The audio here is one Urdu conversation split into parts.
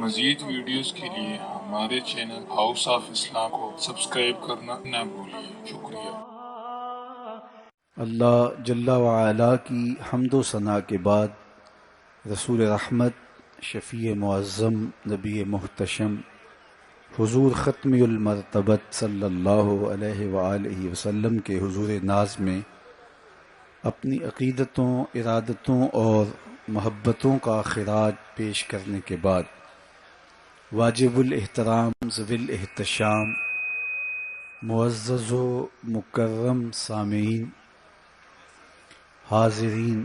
مزید ویڈیوز کے لیے ہمارے چینل ہاؤس آف اسلام کو سبسکرائب کرنا نہ بھولیے۔ شکریہ۔ اللہ جل وعلا کی حمد و ثنا کے بعد رسول رحمت، شفیع معظم، نبی محتشم، حضور ختم المرتبت صلی اللہ علیہ وآلہ وسلم کے حضور ناز میں اپنی عقیدتوں، ارادتوں اور محبتوں کا خراج پیش کرنے کے بعد واجب الاحترام ذوی الاحتشام معزز و مکرم سامعین، حاضرین،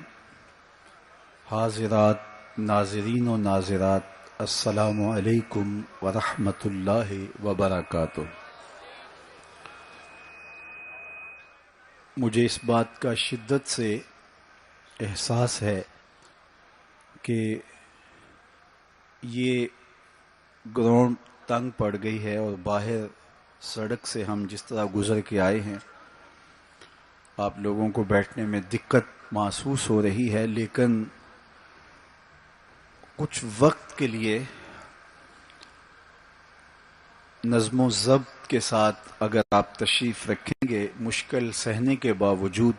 حاضرات، ناظرین و ناظرات، السلام علیکم ورحمۃ اللہ وبرکاتہ۔ مجھے اس بات کا شدت سے احساس ہے کہ یہ گراؤنڈ تنگ پڑ گئی ہے اور باہر سڑک سے ہم جس طرح گزر کے آئے ہیں آپ لوگوں کو بیٹھنے میں دقت محسوس ہو رہی ہے، لیکن کچھ وقت کے لیے نظم و ضبط کے ساتھ اگر آپ تشریف رکھیں گے، مشکل سہنے کے باوجود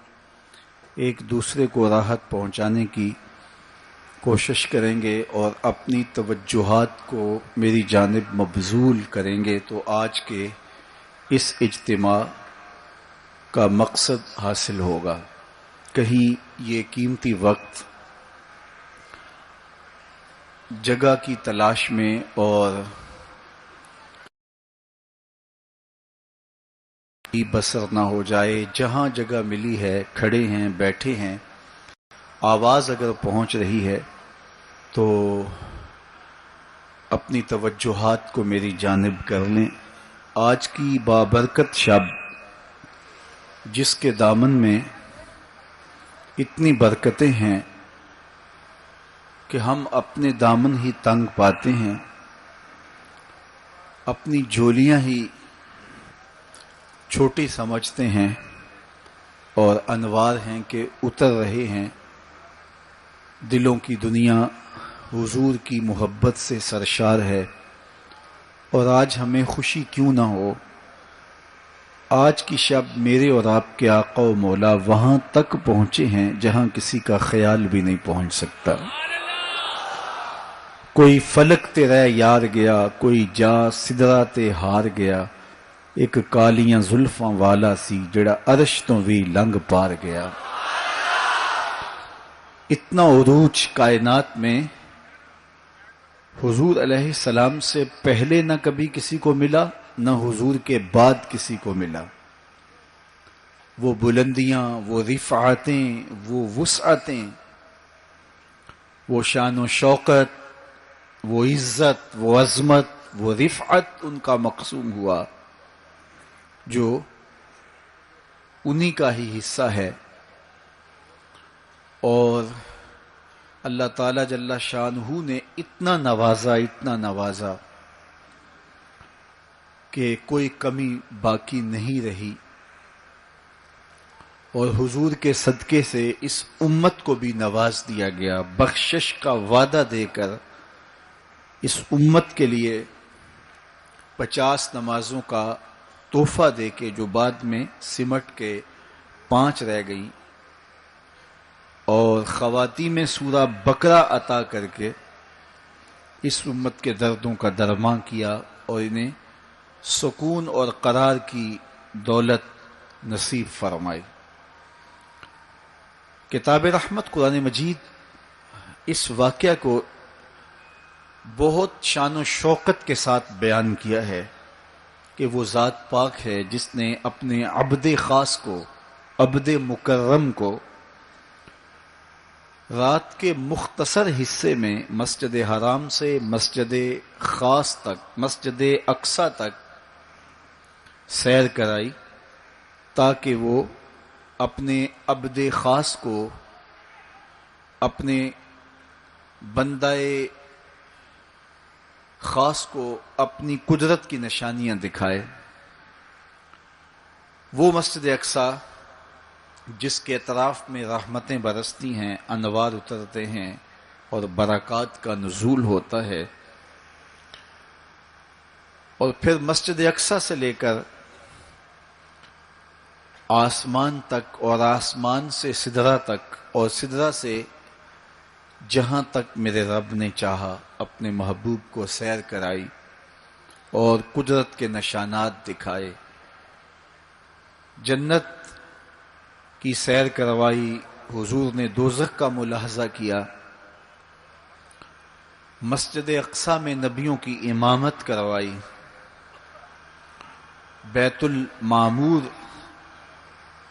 ایک دوسرے کو راحت پہنچانے کی کوشش کریں گے اور اپنی توجہات کو میری جانب مبذول کریں گے تو آج کے اس اجتماع کا مقصد حاصل ہوگا۔ کہیں یہ قیمتی وقت جگہ کی تلاش میں اور بسر نہ ہو جائے، جہاں جگہ ملی ہے کھڑے ہیں، بیٹھے ہیں، آواز اگر پہنچ رہی ہے تو اپنی توجہات کو میری جانب کر لیں۔ آج کی بابرکت شب جس کے دامن میں اتنی برکتیں ہیں کہ ہم اپنے دامن ہی تنگ پاتے ہیں، اپنی جولیاں ہی چھوٹی سمجھتے ہیں اور انوار ہیں کہ اتر رہے ہیں۔ دلوں کی دنیا حضور کی محبت سے سرشار ہے، اور آج ہمیں خوشی کیوں نہ ہو۔ آج کی شب میرے اور آپ کے آقا و مولا وہاں تک پہنچے ہیں جہاں کسی کا خیال بھی نہیں پہنچ سکتا۔ کوئی فلک تے رہ یار گیا، کوئی جا سدرا تے ہار گیا، ایک کالیاں زلفاں والا سی جڑا عرش تو بھی لنگ پار گیا۔ اتنا عروج کائنات میں حضور علیہ السلام سے پہلے نہ کبھی کسی کو ملا، نہ حضور کے بعد کسی کو ملا۔ وہ بلندیاں، وہ رفعتیں، وہ وسعتیں، وہ شان و شوکت، وہ عزت، وہ عظمت، وہ رفعت ان کا مقسوم ہوا جو انہی کا ہی حصہ ہے۔ اور اللہ تعالیٰ جل شانہ نے اتنا نوازا کہ کوئی کمی باقی نہیں رہی، اور حضور کے صدقے سے اس امت کو بھی نواز دیا گیا، بخشش کا وعدہ دے کر اس امت کے لیے 50 نمازوں کا تحفہ دے کے جو بعد میں سمٹ کے 5 رہ گئیں، اور خواتین میں سورہ بقرہ عطا کر کے اس امت کے دردوں کا درماں کیا اور انہیں سکون اور قرار کی دولت نصیب فرمائی۔ کتاب رحمت قرآن مجید اس واقعہ کو بہت شان و شوکت کے ساتھ بیان کیا ہے کہ وہ ذات پاک ہے جس نے اپنے عبد خاص کو، عبد مکرم کو رات کے مختصر حصے میں مسجد حرام سے مسجد خاص تک، مسجد اقصی تک سیر کرائی تاکہ وہ اپنے عبد خاص کو، اپنے بندہ خاص کو اپنی قدرت کی نشانیاں دکھائے۔ وہ مسجد اقصی جس کے اطراف میں رحمتیں برستی ہیں، انوار اترتے ہیں اور برکات کا نزول ہوتا ہے، اور پھر مسجد اقصی سے لے کر آسمان تک اور آسمان سے سدرہ تک اور سدرہ سے جہاں تک میرے رب نے چاہا اپنے محبوب کو سیر کرائی اور قدرت کے نشانات دکھائے، جنت کی سیر کروائی، حضور نے دوزخ کا ملاحظہ کیا، مسجد اقصی میں نبیوں کی امامت کروائی، بیت المعمور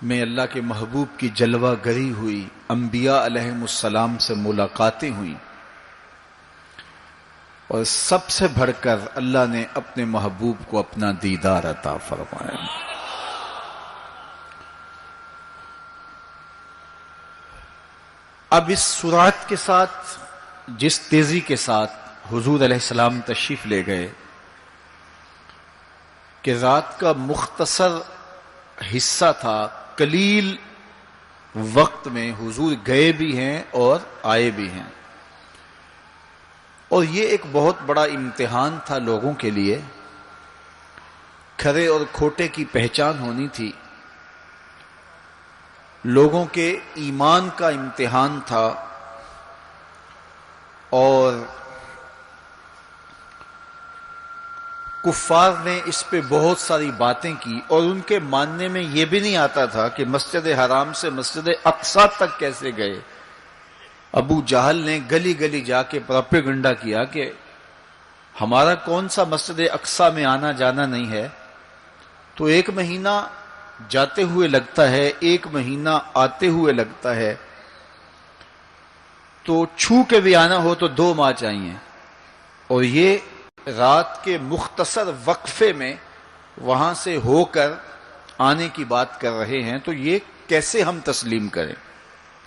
میں اللہ کے محبوب کی جلوہ گری ہوئی، انبیاء علیہم السلام سے ملاقاتیں ہوئیں، اور سب سے بڑھ کر اللہ نے اپنے محبوب کو اپنا دیدار عطا فرمایا۔ اب اس سرعت کے ساتھ، جس تیزی کے ساتھ حضور علیہ السلام تشریف لے گئے کہ رات کا مختصر حصہ تھا، قلیل وقت میں حضور گئے بھی ہیں اور آئے بھی ہیں، اور یہ ایک بہت بڑا امتحان تھا لوگوں کے لیے، کھرے اور کھوٹے کی پہچان ہونی تھی، لوگوں کے ایمان کا امتحان تھا، اور کفار نے اس پہ بہت ساری باتیں کی، اور ان کے ماننے میں یہ بھی نہیں آتا تھا کہ مسجد حرام سے مسجد اقصی تک کیسے گئے۔ ابو جہل نے گلی گلی جا کے پروپیگنڈا کیا کہ ہمارا کون سا مسجد اقصی میں آنا جانا نہیں ہے، تو 1 مہینہ جاتے ہوئے لگتا ہے، 1 مہینہ آتے ہوئے لگتا ہے، تو چھو کے بھی آنا ہو تو 2 ماہ چاہیے، اور یہ رات کے مختصر وقفے میں وہاں سے ہو کر آنے کی بات کر رہے ہیں، تو یہ کیسے ہم تسلیم کریں،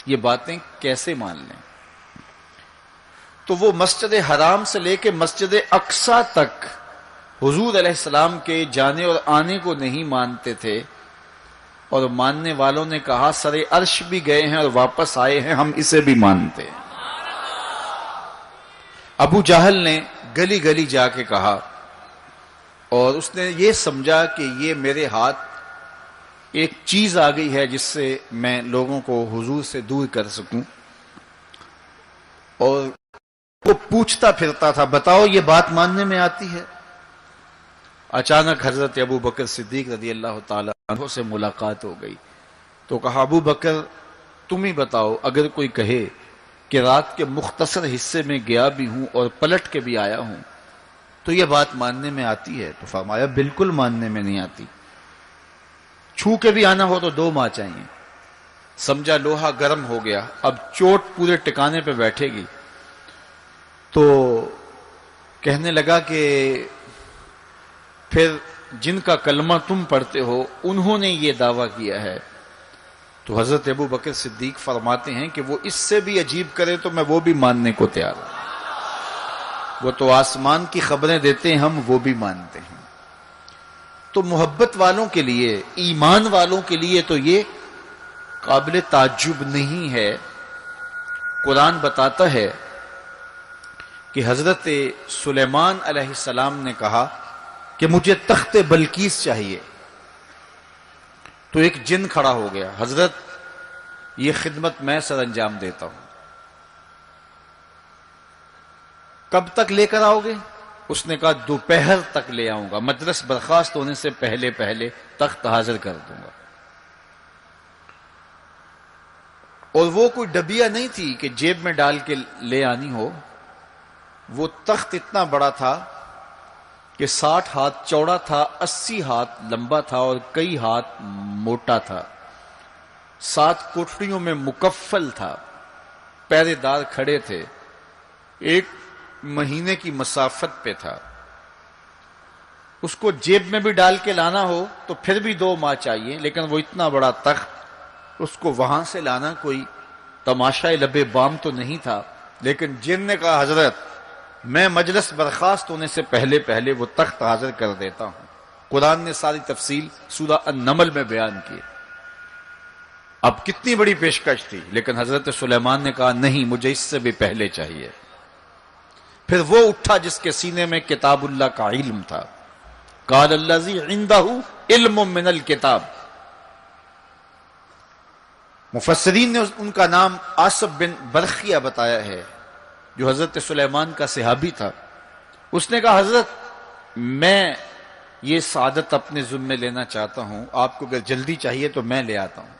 یہ باتیں کیسے مان لیں؟ تو وہ مسجد حرام سے لے کے مسجد اقصی تک حضور علیہ السلام کے جانے اور آنے کو نہیں مانتے تھے، اور ماننے والوں نے کہا سر عرش بھی گئے ہیں اور واپس آئے ہیں، ہم اسے بھی مانتے ہیں۔ ابو جہل نے گلی گلی جا کے کہا، اور اس نے یہ سمجھا کہ یہ میرے ہاتھ ایک چیز آ گئی ہے جس سے میں لوگوں کو حضور سے دور کر سکوں، اور وہ پوچھتا پھرتا تھا بتاؤ یہ بات ماننے میں آتی ہے؟ اچانک حضرت ابو بکر صدیق رضی اللہ تعالیٰ عنہ سے ملاقات ہو گئی، تو کہا ابو بکر تم ہی بتاؤ، اگر کوئی کہے کہ رات کے مختصر حصے میں گیا بھی ہوں اور پلٹ کے بھی آیا ہوں تو یہ بات ماننے میں آتی ہے؟ تو فرمایا بالکل ماننے میں نہیں آتی، چھو کے بھی آنا ہو تو 2 ماہ چاہیے۔ سمجھا لوہا گرم ہو گیا، اب چوٹ پورے ٹکانے پہ بیٹھے گی، تو کہنے لگا کہ پھر جن کا کلمہ تم پڑھتے ہو انہوں نے یہ دعویٰ کیا ہے۔ تو حضرت ابو بکر صدیق فرماتے ہیں کہ وہ اس سے بھی عجیب کرے تو میں وہ بھی ماننے کو تیار ہوں، وہ تو آسمان کی خبریں دیتے ہیں، ہم وہ بھی مانتے ہیں۔ تو محبت والوں کے لیے، ایمان والوں کے لیے تو یہ قابل تعجب نہیں ہے۔ قرآن بتاتا ہے کہ حضرت سلیمان علیہ السلام نے کہا کہ مجھے تخت بلقیس چاہیے، تو ایک جن کھڑا ہو گیا، حضرت یہ خدمت میں سر انجام دیتا ہوں، کب تک لے کر آؤ گے؟ اس نے کہا دوپہر تک لے آؤں گا، مجلس برخاست ہونے سے پہلے پہلے تخت حاضر کر دوں گا۔ اور وہ کوئی ڈبیا نہیں تھی کہ جیب میں ڈال کے لے آنی ہو، وہ تخت اتنا بڑا تھا کہ 60 ہاتھ چوڑا تھا، 80 ہاتھ لمبا تھا اور کئی ہاتھ موٹا تھا، 7 کوٹھڑیوں میں مکفل تھا، پہرے دار کھڑے تھے، 1 مہینے کی مسافت پہ تھا۔ اس کو جیب میں بھی ڈال کے لانا ہو تو پھر بھی 2 ماہ چاہیے، لیکن وہ اتنا بڑا تخت، اس کو وہاں سے لانا کوئی تماشائے لبے بام تو نہیں تھا۔ لیکن جن نے کہا حضرت میں مجلس برخاست ہونے سے پہلے پہلے وہ تخت حاضر کر دیتا ہوں۔ قرآن نے ساری تفصیل سورہ النمل میں بیان کی۔ اب کتنی بڑی پیشکش تھی، لیکن حضرت سلیمان نے کہا نہیں، مجھے اس سے بھی پہلے چاہیے۔ پھر وہ اٹھا جس کے سینے میں کتاب اللہ کا علم تھا، قال الذی عندہ علم من الکتاب. مفسرین نے ان کا نام آصف بن برخیہ بتایا ہے، جو حضرت سلیمان کا صحابی تھا. اس نے کہا حضرت میں یہ سعادت اپنے ذمے لینا چاہتا ہوں، آپ کو اگر جلدی چاہیے تو میں لے آتا ہوں.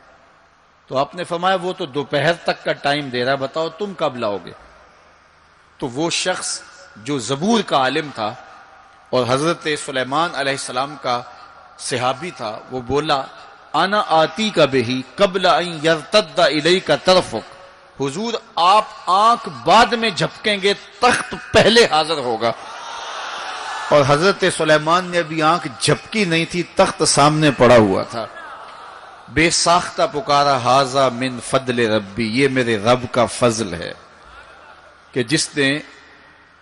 تو آپ نے فرمایا وہ تو دوپہر تک کا ٹائم دے رہا، بتاؤ تم کب لاؤ گے؟ تو وہ شخص جو زبور کا عالم تھا اور حضرت سلیمان علیہ السلام کا صحابی تھا، وہ بولا انا آتی کا بہی قبل ان یرتد الیک طرفک. حضور آپ آنکھ بعد میں جھپکیں گے، تخت پہلے حاضر ہوگا. اور حضرت سلیمان نے ابھی آنکھ جھپکی نہیں تھی، تخت سامنے پڑا ہوا تھا. بے ساختہ پکارا ھذا من فضل ربی، یہ میرے رب کا فضل ہے کہ جس نے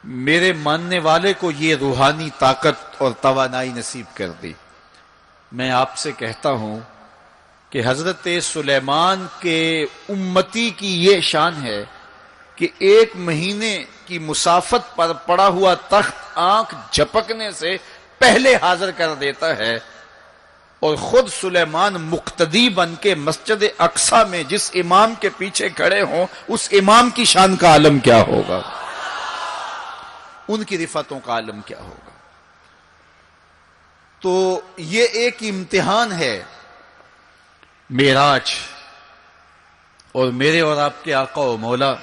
میرے ماننے والے کو یہ روحانی طاقت اور توانائی نصیب کر دی. میں آپ سے کہتا ہوں کہ حضرت سلیمان کے امتی کی یہ شان ہے کہ 1 مہینے کی مسافت پر پڑا ہوا تخت آنکھ جھپکنے سے پہلے حاضر کر دیتا ہے. اور خود سلیمان مقتدی بن کے مسجد اقصی میں جس امام کے پیچھے کھڑے ہوں، اس امام کی شان کا عالم کیا ہوگا، ان کی رفعتوں کا عالم کیا ہوگا. تو یہ ایک امتحان ہے معراج، اور میرے اور آپ کے آقا و مولا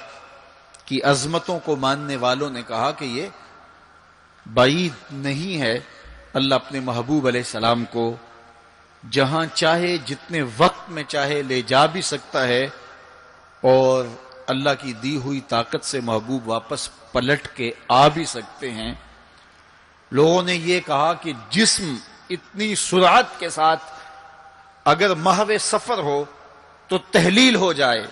کی عظمتوں کو ماننے والوں نے کہا کہ یہ بعید نہیں ہے. اللہ اپنے محبوب علیہ السلام کو جہاں چاہے جتنے وقت میں چاہے لے جا بھی سکتا ہے، اور اللہ کی دی ہوئی طاقت سے محبوب واپس پلٹ کے آ بھی سکتے ہیں. لوگوں نے یہ کہا کہ جسم اتنی سرعت کے ساتھ اگر محو سفر ہو تو تحلیل ہو جائے،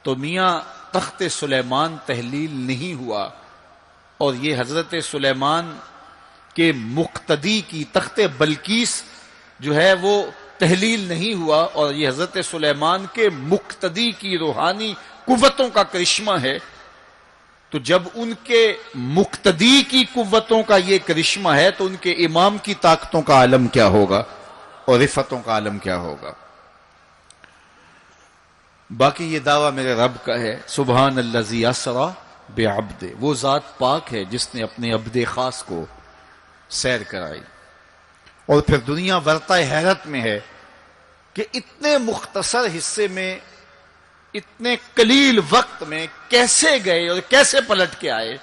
تو میاں تخت سلیمان تحلیل نہیں ہوا، اور یہ حضرت سلیمان کے مقتدی کی تخت بلقیس جو ہے وہ تحلیل نہیں ہوا، اور یہ حضرت سلیمان کے مقتدی کی روحانی قوتوں کا کرشمہ ہے. تو جب ان کے مقتدی کی قوتوں کا یہ کرشمہ ہے تو ان کے امام کی طاقتوں کا عالم کیا ہوگا اور رفعتوں کا عالم کیا ہوگا. باقی یہ دعویٰ میرے رب کا ہے، سبحان الذی اسری بعبدہ، وہ ذات پاک ہے جس نے اپنے عبد خاص کو سیر کرائی. اور پھر دنیا ورطہ حیرت میں ہے کہ اتنے مختصر حصے میں، اتنے قلیل وقت میں کیسے گئے اور کیسے پلٹ کے آئے.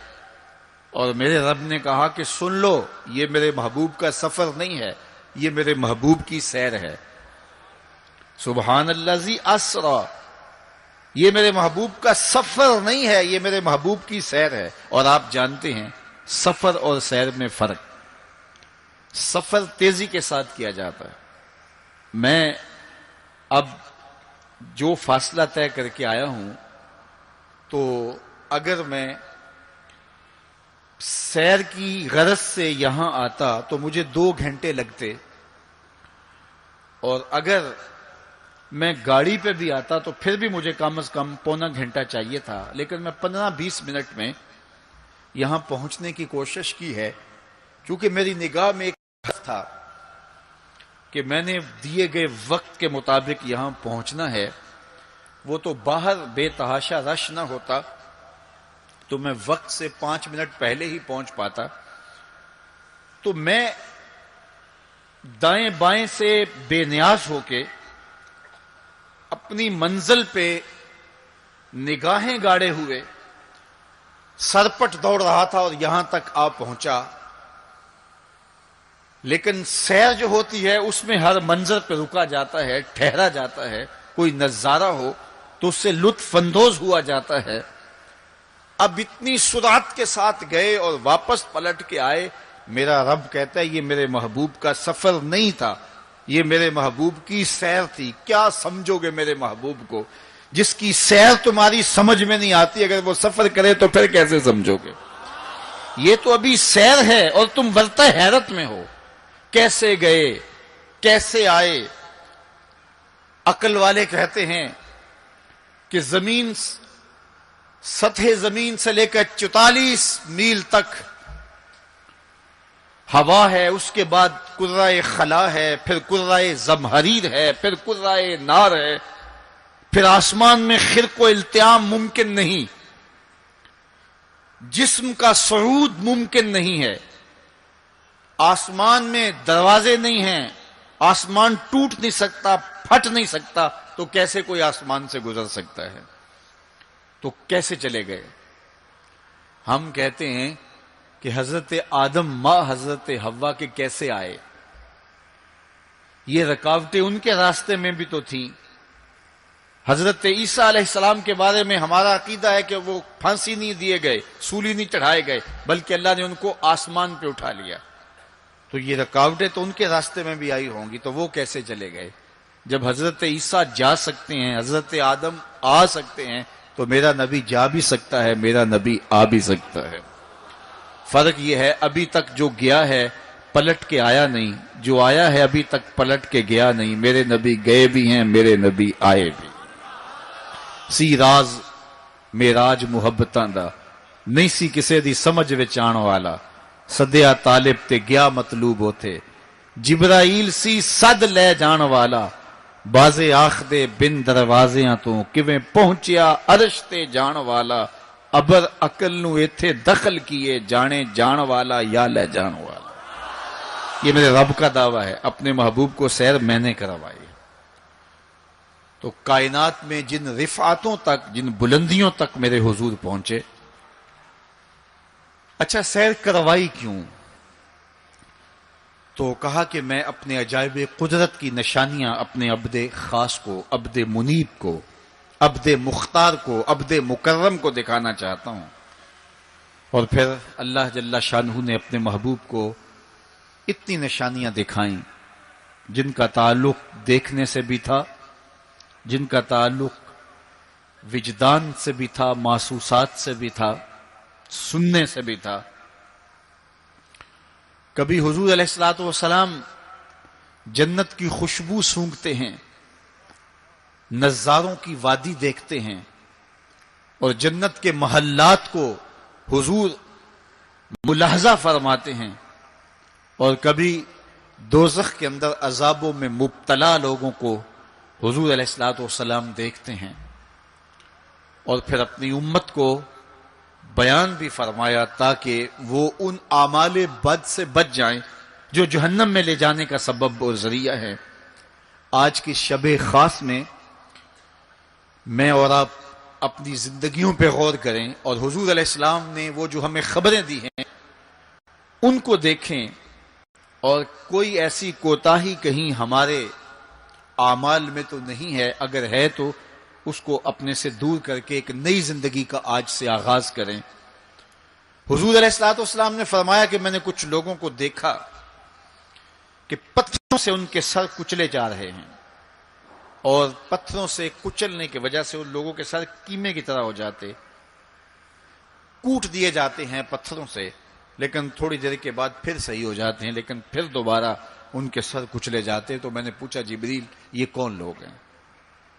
اور میرے رب نے کہا کہ سن لو، یہ میرے محبوب کا سفر نہیں ہے، یہ میرے محبوب کی سیر ہے. سبحان الذی اسری، یہ میرے محبوب کا سفر نہیں ہے، یہ میرے محبوب کی سیر ہے. اور آپ جانتے ہیں سفر اور سیر میں فرق. سفر تیزی کے ساتھ کیا جاتا ہے. میں اب جو فاصلہ طے کر کے آیا ہوں، تو اگر میں سیر کی غرض سے یہاں آتا تو مجھے 2 گھنٹے لگتے، اور اگر میں گاڑی پہ بھی آتا تو پھر بھی مجھے کم از کم پونا گھنٹہ چاہیے تھا. لیکن میں 15-20 منٹ میں یہاں پہنچنے کی کوشش کی ہے، کیونکہ میری نگاہ میں ایک ہدف تھا کہ میں نے دیے گئے وقت کے مطابق یہاں پہنچنا ہے. وہ تو باہر بے تحاشا رش نہ ہوتا تو میں وقت سے 5 منٹ پہلے ہی پہنچ پاتا. تو میں دائیں بائیں سے بے نیاز ہو کے اپنی منزل پہ نگاہیں گاڑے ہوئے سرپٹ دوڑ رہا تھا اور یہاں تک آ پہنچا. لیکن سیر جو ہوتی ہے اس میں ہر منظر پہ رکا جاتا ہے، ٹھہرا جاتا ہے، کوئی نظارہ ہو تو اس سے لطف اندوز ہوا جاتا ہے. اب اتنی سرعت کے ساتھ گئے اور واپس پلٹ کے آئے. میرا رب کہتا ہے یہ میرے محبوب کا سفر نہیں تھا، یہ میرے محبوب کی سیر تھی. کیا سمجھو گے میرے محبوب کو؟ جس کی سیر تمہاری سمجھ میں نہیں آتی، اگر وہ سفر کرے تو پھر کیسے سمجھو گے؟ یہ تو ابھی سیر ہے اور تم ورطہ حیرت میں ہو، کیسے گئے کیسے آئے. عقل والے کہتے ہیں کہ زمین، سطح زمین سے لے کر 44 میل تک ہوا ہے، اس کے بعد کرۂ خلا ہے، پھر کرۂ زمہریر ہے، پھر کرۂ نار ہے، پھر آسمان میں خرق و التیام ممکن نہیں، جسم کا صعود ممکن نہیں ہے، آسمان میں دروازے نہیں ہیں، آسمان ٹوٹ نہیں سکتا، پھٹ نہیں سکتا، تو کیسے کوئی آسمان سے گزر سکتا ہے؟ تو کیسے چلے گئے؟ ہم کہتے ہیں کہ حضرت آدم ماں حضرت حوا کے کیسے آئے؟ یہ رکاوٹیں ان کے راستے میں بھی تو تھیں۔ حضرت عیسیٰ علیہ السلام کے بارے میں ہمارا عقیدہ ہے کہ وہ پھانسی نہیں دیے گئے، سولی نہیں چڑھائے گئے، بلکہ اللہ نے ان کو آسمان پہ اٹھا لیا۔ تو یہ رکاوٹیں تو ان کے راستے میں بھی آئی ہوں گی، تو وہ کیسے چلے گئے؟ جب حضرت عیسیٰ جا سکتے ہیں، حضرت آدم آ سکتے ہیں، تو میرا نبی جا بھی سکتا ہے، میرا نبی آ بھی سکتا ہے۔ فرق یہ ہے ابھی تک جو گیا ہے پلٹ کے آیا نہیں، جو آیا ہے ابھی تک پلٹ کے گیا نہیں۔ میرے نبی گئے بھی ہیں، میرے نبی آئے بھی۔ سی راز معراج محبتاں دا نہیں سی کسے دی سمجھ وچ آن والا، سدیا طالب تے گیا مطلوب ہوتے، جبرائیل سی صد لے جان والا، بازے آخ دے بن دروازیاں تو کیویں پہنچیا عرش تے جان والا، ابر عقل نو ایتھے دخل کیے، جانے جان والا یا لے جان والا۔ یہ میرے رب کا دعویٰ ہے، اپنے محبوب کو سیر میں نے کروائی۔ تو کائنات میں جن رفعتوں تک، جن بلندیوں تک میرے حضور پہنچے، اچھا سیر کروائی کیوں؟ تو کہا کہ میں اپنے عجائب قدرت کی نشانیاں اپنے عبد خاص کو، عبد منیب کو، عبد مختار کو، عبد مکرم کو دکھانا چاہتا ہوں۔ اور پھر اللہ جل شانہ نے اپنے محبوب کو اتنی نشانیاں دکھائیں جن کا تعلق دیکھنے سے بھی تھا، جن کا تعلق وجدان سے بھی تھا، محسوسات سے بھی تھا، سننے سے بھی تھا۔ کبھی حضور علیہ الصلوۃ والسلام جنت کی خوشبو سونگھتے ہیں، نظاروں کی وادی دیکھتے ہیں، اور جنت کے محلات کو حضور ملاحظہ فرماتے ہیں، اور کبھی دوزخ کے اندر عذابوں میں مبتلا لوگوں کو حضور علیہ الصلوۃ والسلام دیکھتے ہیں، اور پھر اپنی امت کو بیان بھی فرمایا تاکہ وہ ان اعمال بد سے بچ جائیں جو جہنم میں لے جانے کا سبب اور ذریعہ ہے۔ آج کی شب خاص میں میں اور آپ اپنی زندگیوں پہ غور کریں، اور حضور علیہ السلام نے وہ جو ہمیں خبریں دی ہیں ان کو دیکھیں، اور کوئی ایسی کوتاہی کہیں ہمارے اعمال میں تو نہیں ہے، اگر ہے تو اس کو اپنے سے دور کر کے ایک نئی زندگی کا آج سے آغاز کریں۔ حضور علیہ الصلوۃ والسلام نے فرمایا کہ میں نے کچھ لوگوں کو دیکھا کہ پتھروں سے ان کے سر کچلے جا رہے ہیں، اور پتھروں سے کچلنے کی وجہ سے ان لوگوں کے سر کیمے کی طرح ہو جاتے، کوٹ دیے جاتے ہیں پتھروں سے، لیکن تھوڑی دیر کے بعد پھر صحیح ہو جاتے ہیں، لیکن پھر دوبارہ ان کے سر کچلے جاتے۔ تو میں نے پوچھا جبریل یہ کون لوگ ہیں؟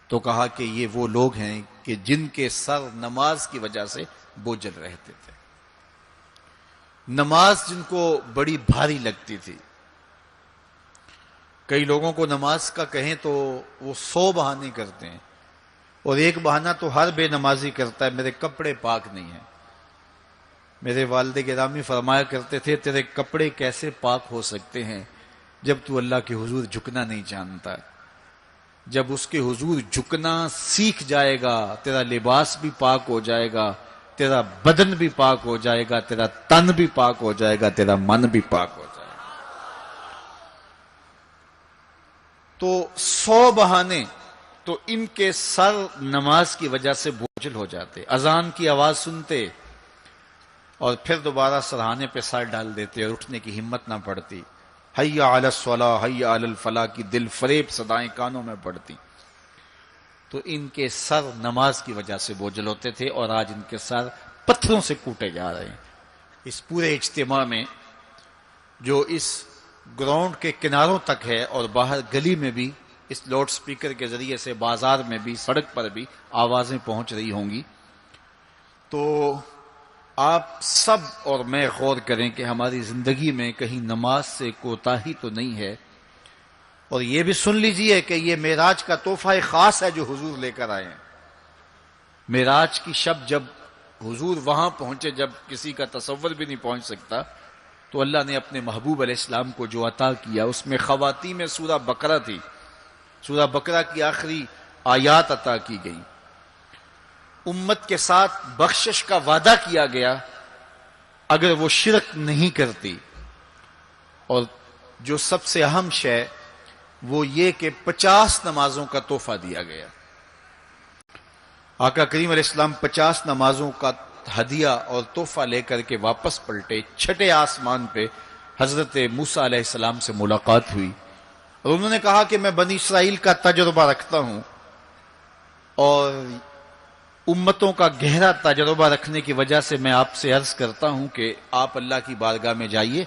تو کہا کہ یہ وہ لوگ ہیں کہ جن کے سر نماز کی وجہ سے بوجھل رہتے تھے، نماز جن کو بڑی بھاری لگتی تھی۔ کئی لوگوں کو نماز کا کہیں تو وہ 100 بہانے کرتے ہیں، اور ایک بہانہ تو ہر بے نمازی کرتا ہے، میرے کپڑے پاک نہیں ہیں۔ میرے والد گرامی فرمایا کرتے تھے تیرے کپڑے کیسے پاک ہو سکتے ہیں جب تو اللہ کے حضور جھکنا نہیں جانتا؟ جب اس کے حضور جھکنا سیکھ جائے گا تیرا لباس بھی پاک ہو جائے گا، تیرا بدن بھی پاک ہو جائے گا، تیرا تن بھی پاک ہو جائے گا، تیرا من بھی پاک ہو جائے گا۔ تو 100 بہانے، تو ان کے سر نماز کی وجہ سے بوجھل ہو جاتے، اذان کی آواز سنتے اور پھر دوبارہ سرہانے پہ سر ڈال دیتے اور اٹھنے کی ہمت نہ پڑتی۔ حی علی الصلاۃ حی علی الفلاح کی دل فریب صدائیں کانوں میں پڑتی۔ تو ان کے سر نماز کی وجہ سے بوجھل ہوتے تھے، اور آج ان کے سر پتھروں سے کوٹے جا رہے ہیں۔ اس پورے اجتماع میں جو اس گراؤنڈ کے کناروں تک ہے اور باہر گلی میں بھی اس لاؤڈ سپیکر کے ذریعے سے بازار میں بھی، سڑک پر بھی آوازیں پہنچ رہی ہوں گی، تو آپ سب اور میں غور کریں کہ ہماری زندگی میں کہیں نماز سے کوتاہی تو نہیں ہے، اور یہ بھی سن لیجئے کہ یہ معراج کا تحفہ خاص ہے جو حضور لے کر آئے ہیں۔ معراج کی شب جب حضور وہاں پہنچے، جب کسی کا تصور بھی نہیں پہنچ سکتا، تو اللہ نے اپنے محبوب علیہ السلام کو جو عطا کیا اس میں خواتین میں سورہ بقرہ تھی، سورہ بقرہ کی آخری آیات عطا کی گئی، امت کے ساتھ بخشش کا وعدہ کیا گیا اگر وہ شرک نہیں کرتی، اور جو سب سے اہم شے وہ یہ کہ 50 نمازوں کا تحفہ دیا گیا۔ آقا کریم علیہ السلام 50 نمازوں کا ہدیہ اور تحفہ لے کر کے واپس پلٹے۔ چھٹے آسمان پہ حضرت موسیٰ علیہ السلام سے ملاقات ہوئی، اور انہوں نے کہا کہ میں بنی اسرائیل کا تجربہ رکھتا ہوں، اور امتوں کا گہرا تجربہ رکھنے کی وجہ سے میں آپ سے عرض کرتا ہوں کہ آپ اللہ کی بارگاہ میں جائیے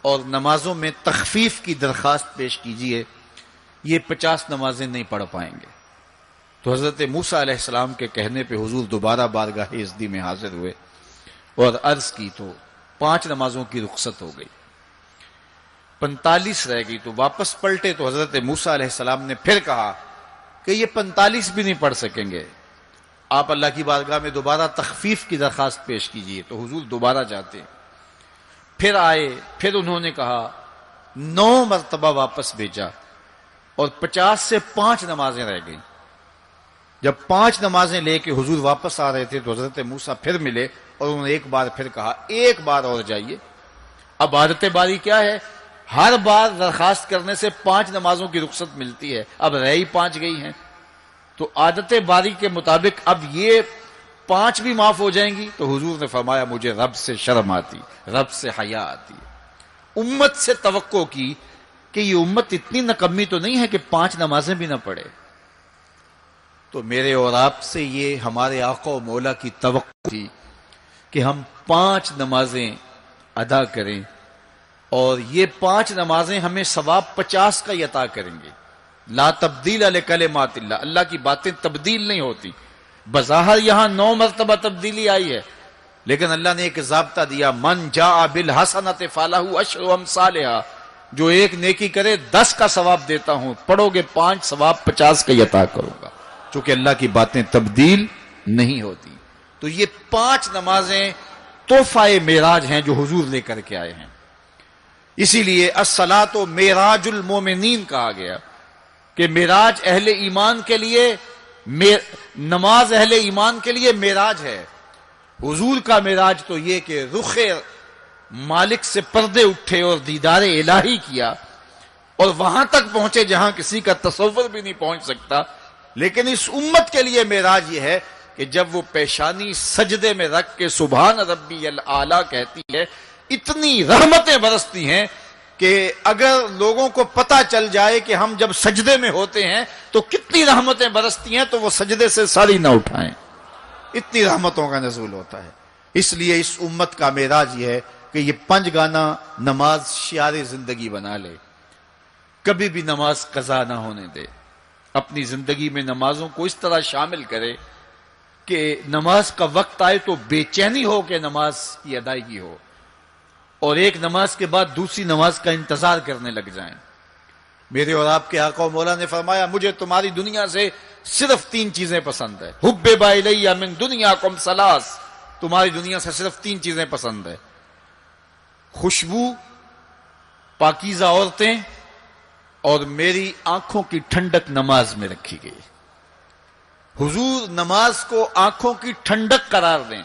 اور نمازوں میں تخفیف کی درخواست پیش کیجیے، یہ 50 نمازیں نہیں پڑھ پائیں گے۔ تو حضرت موسیٰ علیہ السلام کے کہنے پہ حضور دوبارہ بارگاہ عزدی میں حاضر ہوئے اور عرض کی، تو 5 نمازوں کی رخصت ہو گئی، 45 رہ گئی، تو واپس پلٹے تو حضرت موسیٰ علیہ السلام نے پھر کہا کہ یہ 45 بھی نہیں پڑھ سکیں گے، آپ اللہ کی بارگاہ میں دوبارہ تخفیف کی درخواست پیش کیجیے۔ تو حضور دوبارہ جاتے، پھر آئے، پھر انہوں نے کہا، 9 مرتبہ واپس بھیجا، اور 50 سے 5 نمازیں رہ گئیں۔ جب 5 نمازیں لے کے حضور واپس آ رہے تھے تو حضرت موسیٰ پھر ملے، اور انہوں نے ایک بار پھر کہا، ایک بار اور جائیے۔ اب عادت باری کیا ہے، ہر بار درخواست کرنے سے 5 نمازوں کی رخصت ملتی ہے، اب رہ ہی 5 گئی ہیں، تو عادت باری کے مطابق اب یہ 5 بھی معاف ہو جائیں گی۔ تو حضور نے فرمایا، مجھے رب سے شرم آتی، رب سے حیا آتی۔ امت سے توقع کی کہ یہ امت اتنی نکمی تو نہیں ہے کہ 5 نمازیں بھی نہ پڑھے۔ تو میرے اور آپ سے یہ ہمارے آقا و مولا کی توقع تھی کہ ہم 5 نمازیں ادا کریں، اور یہ 5 نمازیں ہمیں ثواب 50 کا ہی عطا کریں گے۔ لا تبدیل لکلمات اللہ، اللہ کی باتیں تبدیل نہیں ہوتی۔ بظاہر یہاں 9 مرتبہ تبدیلی آئی ہے، لیکن اللہ نے ایک ضابطہ دیا، من جاء بالحسنۃ فلہ عشر امثالھا، جو ایک نیکی کرے 10 کا ثواب دیتا ہوں، پڑھو گے 5 ثواب 50 کا ہی عطا کروں گا، چونکہ اللہ کی باتیں تبدیل نہیں ہوتی۔ تو یہ 5 نمازیں تحفہ معراج ہیں جو حضور لے کر کے آئے ہیں، اسی لیے الصلاۃ معراج المومنین کہا گیا کہ معراج اہل ایمان کے لیے، نماز اہل ایمان کے لیے معراج ہے۔ حضور کا معراج تو یہ کہ رخ مالک سے پردے اٹھے اور دیدار الہی کیا، اور وہاں تک پہنچے جہاں کسی کا تصور بھی نہیں پہنچ سکتا۔ لیکن اس امت کے لیے معراج یہ ہے کہ جب وہ پیشانی سجدے میں رکھ کے سبحان ربی الاعلیٰ کہتی ہے، اتنی رحمتیں برستی ہیں کہ اگر لوگوں کو پتہ چل جائے کہ ہم جب سجدے میں ہوتے ہیں تو کتنی رحمتیں برستی ہیں، تو وہ سجدے سے ساری نہ اٹھائیں، اتنی رحمتوں کا نزول ہوتا ہے۔ اس لیے اس امت کا معراج یہ ہے کہ یہ 5 گانا نماز شعار زندگی بنا لے، کبھی بھی نماز قضا نہ ہونے دے، اپنی زندگی میں نمازوں کو اس طرح شامل کرے کہ نماز کا وقت آئے تو بے چینی ہو کہ نماز کی ادائیگی ہو، اور ایک نماز کے بعد دوسری نماز کا انتظار کرنے لگ جائیں۔ میرے اور آپ کے آقا و مولا نے فرمایا، مجھے تمہاری دنیا سے صرف 3 چیزیں پسند ہے، حبب الی من دنیاکم ثلاث، تمہاری دنیا سے صرف 3 چیزیں پسند ہے، خوشبو، پاکیزہ عورتیں، اور میری آنکھوں کی ٹھنڈک نماز میں رکھی گئی۔ حضور نماز کو آنکھوں کی ٹھنڈک قرار دیں،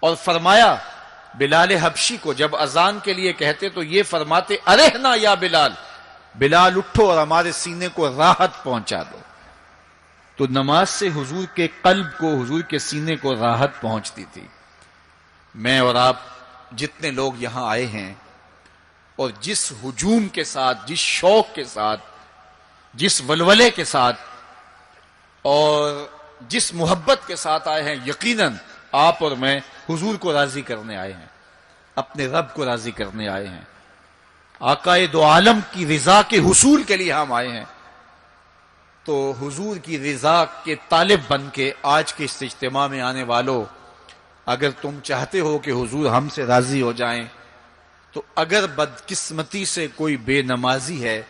اور فرمایا بلال حبشی کو جب اذان کے لیے کہتے تو یہ فرماتے، ارحنا یا بلال، بلال اٹھو اور ہمارے سینے کو راحت پہنچا دو۔ تو نماز سے حضور کے قلب کو، حضور کے سینے کو راحت پہنچتی تھی۔ میں اور آپ جتنے لوگ یہاں آئے ہیں، اور جس ہجوم کے ساتھ، جس شوق کے ساتھ، جس ولولے کے ساتھ اور جس محبت کے ساتھ آئے ہیں، یقیناً آپ اور میں حضور کو راضی کرنے آئے ہیں، اپنے رب کو راضی کرنے آئے ہیں، آقا دو عالم کی رضا کے حصول کے لیے ہم آئے ہیں۔ تو حضور کی رضا کے طالب بن کے آج کے اس اجتماع میں آنے والوں، اگر تم چاہتے ہو کہ حضور ہم سے راضی ہو جائیں تو اگر بدقسمتی سے کوئی بے نمازی ہے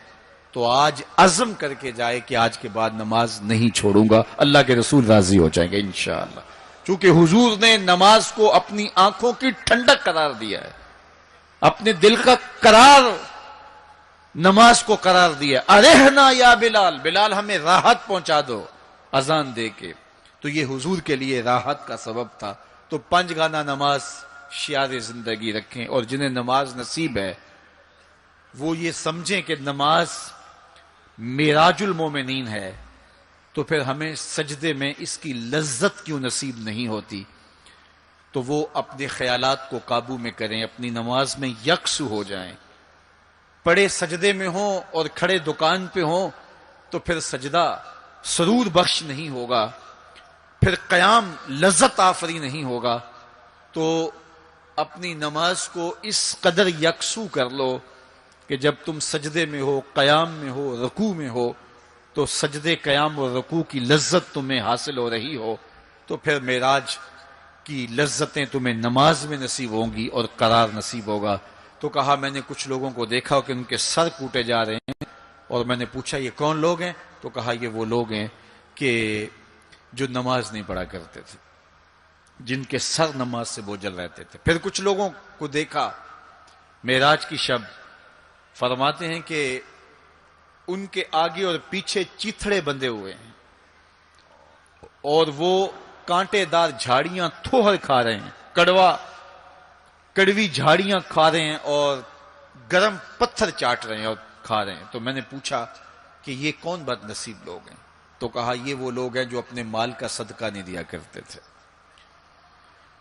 تو آج عزم کر کے جائے کہ آج کے بعد نماز نہیں چھوڑوں گا، اللہ کے رسول راضی ہو جائیں گے انشاءاللہ۔ چونکہ حضور نے نماز کو اپنی آنکھوں کی ٹھنڈک قرار دیا ہے، اپنے دل کا قرار نماز کو قرار دیا۔ ارحنا یا بلال، بلال ہمیں راحت پہنچا دو اذان دے کے، تو یہ حضور کے لیے راحت کا سبب تھا۔ تو 5 گانا نماز شعار زندگی رکھیں، اور جنہیں نماز نصیب ہے وہ یہ سمجھیں کہ نماز معراج المومنین ہے، تو پھر ہمیں سجدے میں اس کی لذت کیوں نصیب نہیں ہوتی؟ تو وہ اپنے خیالات کو قابو میں کریں، اپنی نماز میں یکسو ہو جائیں۔ پڑے سجدے میں ہوں اور کھڑے دکان پہ ہوں تو پھر سجدہ سرور بخش نہیں ہوگا، پھر قیام لذت آفری نہیں ہوگا۔ تو اپنی نماز کو اس قدر یکسو کر لو کہ جب تم سجدے میں ہو، قیام میں ہو، رکوع میں ہو، تو سجدے، قیام اور رکوع کی لذت تمہیں حاصل ہو رہی ہو، تو پھر معراج کی لذتیں تمہیں نماز میں نصیب ہوں گی اور قرار نصیب ہوگا۔ تو کہا میں نے کچھ لوگوں کو دیکھا کہ ان کے سر کوٹے جا رہے ہیں، اور میں نے پوچھا یہ کون لوگ ہیں؟ تو کہا یہ وہ لوگ ہیں کہ جو نماز نہیں پڑھا کرتے تھے، جن کے سر نماز سے بوجھل رہتے تھے۔ پھر کچھ لوگوں کو دیکھا معراج کی شب، فرماتے ہیں کہ ان کے آگے اور پیچھے چیتھڑے بندھے ہوئے ہیں، اور وہ کانٹے دار جھاڑیاں تھوہر کھا رہے ہیں، کڑوی جھاڑیاں کھا رہے ہیں، اور گرم پتھر چاٹ رہے ہیں اور کھا رہے ہیں۔ تو میں نے پوچھا کہ یہ کون بد نصیب لوگ ہیں؟ تو کہا یہ وہ لوگ ہیں جو اپنے مال کا صدقہ نہیں دیا کرتے تھے۔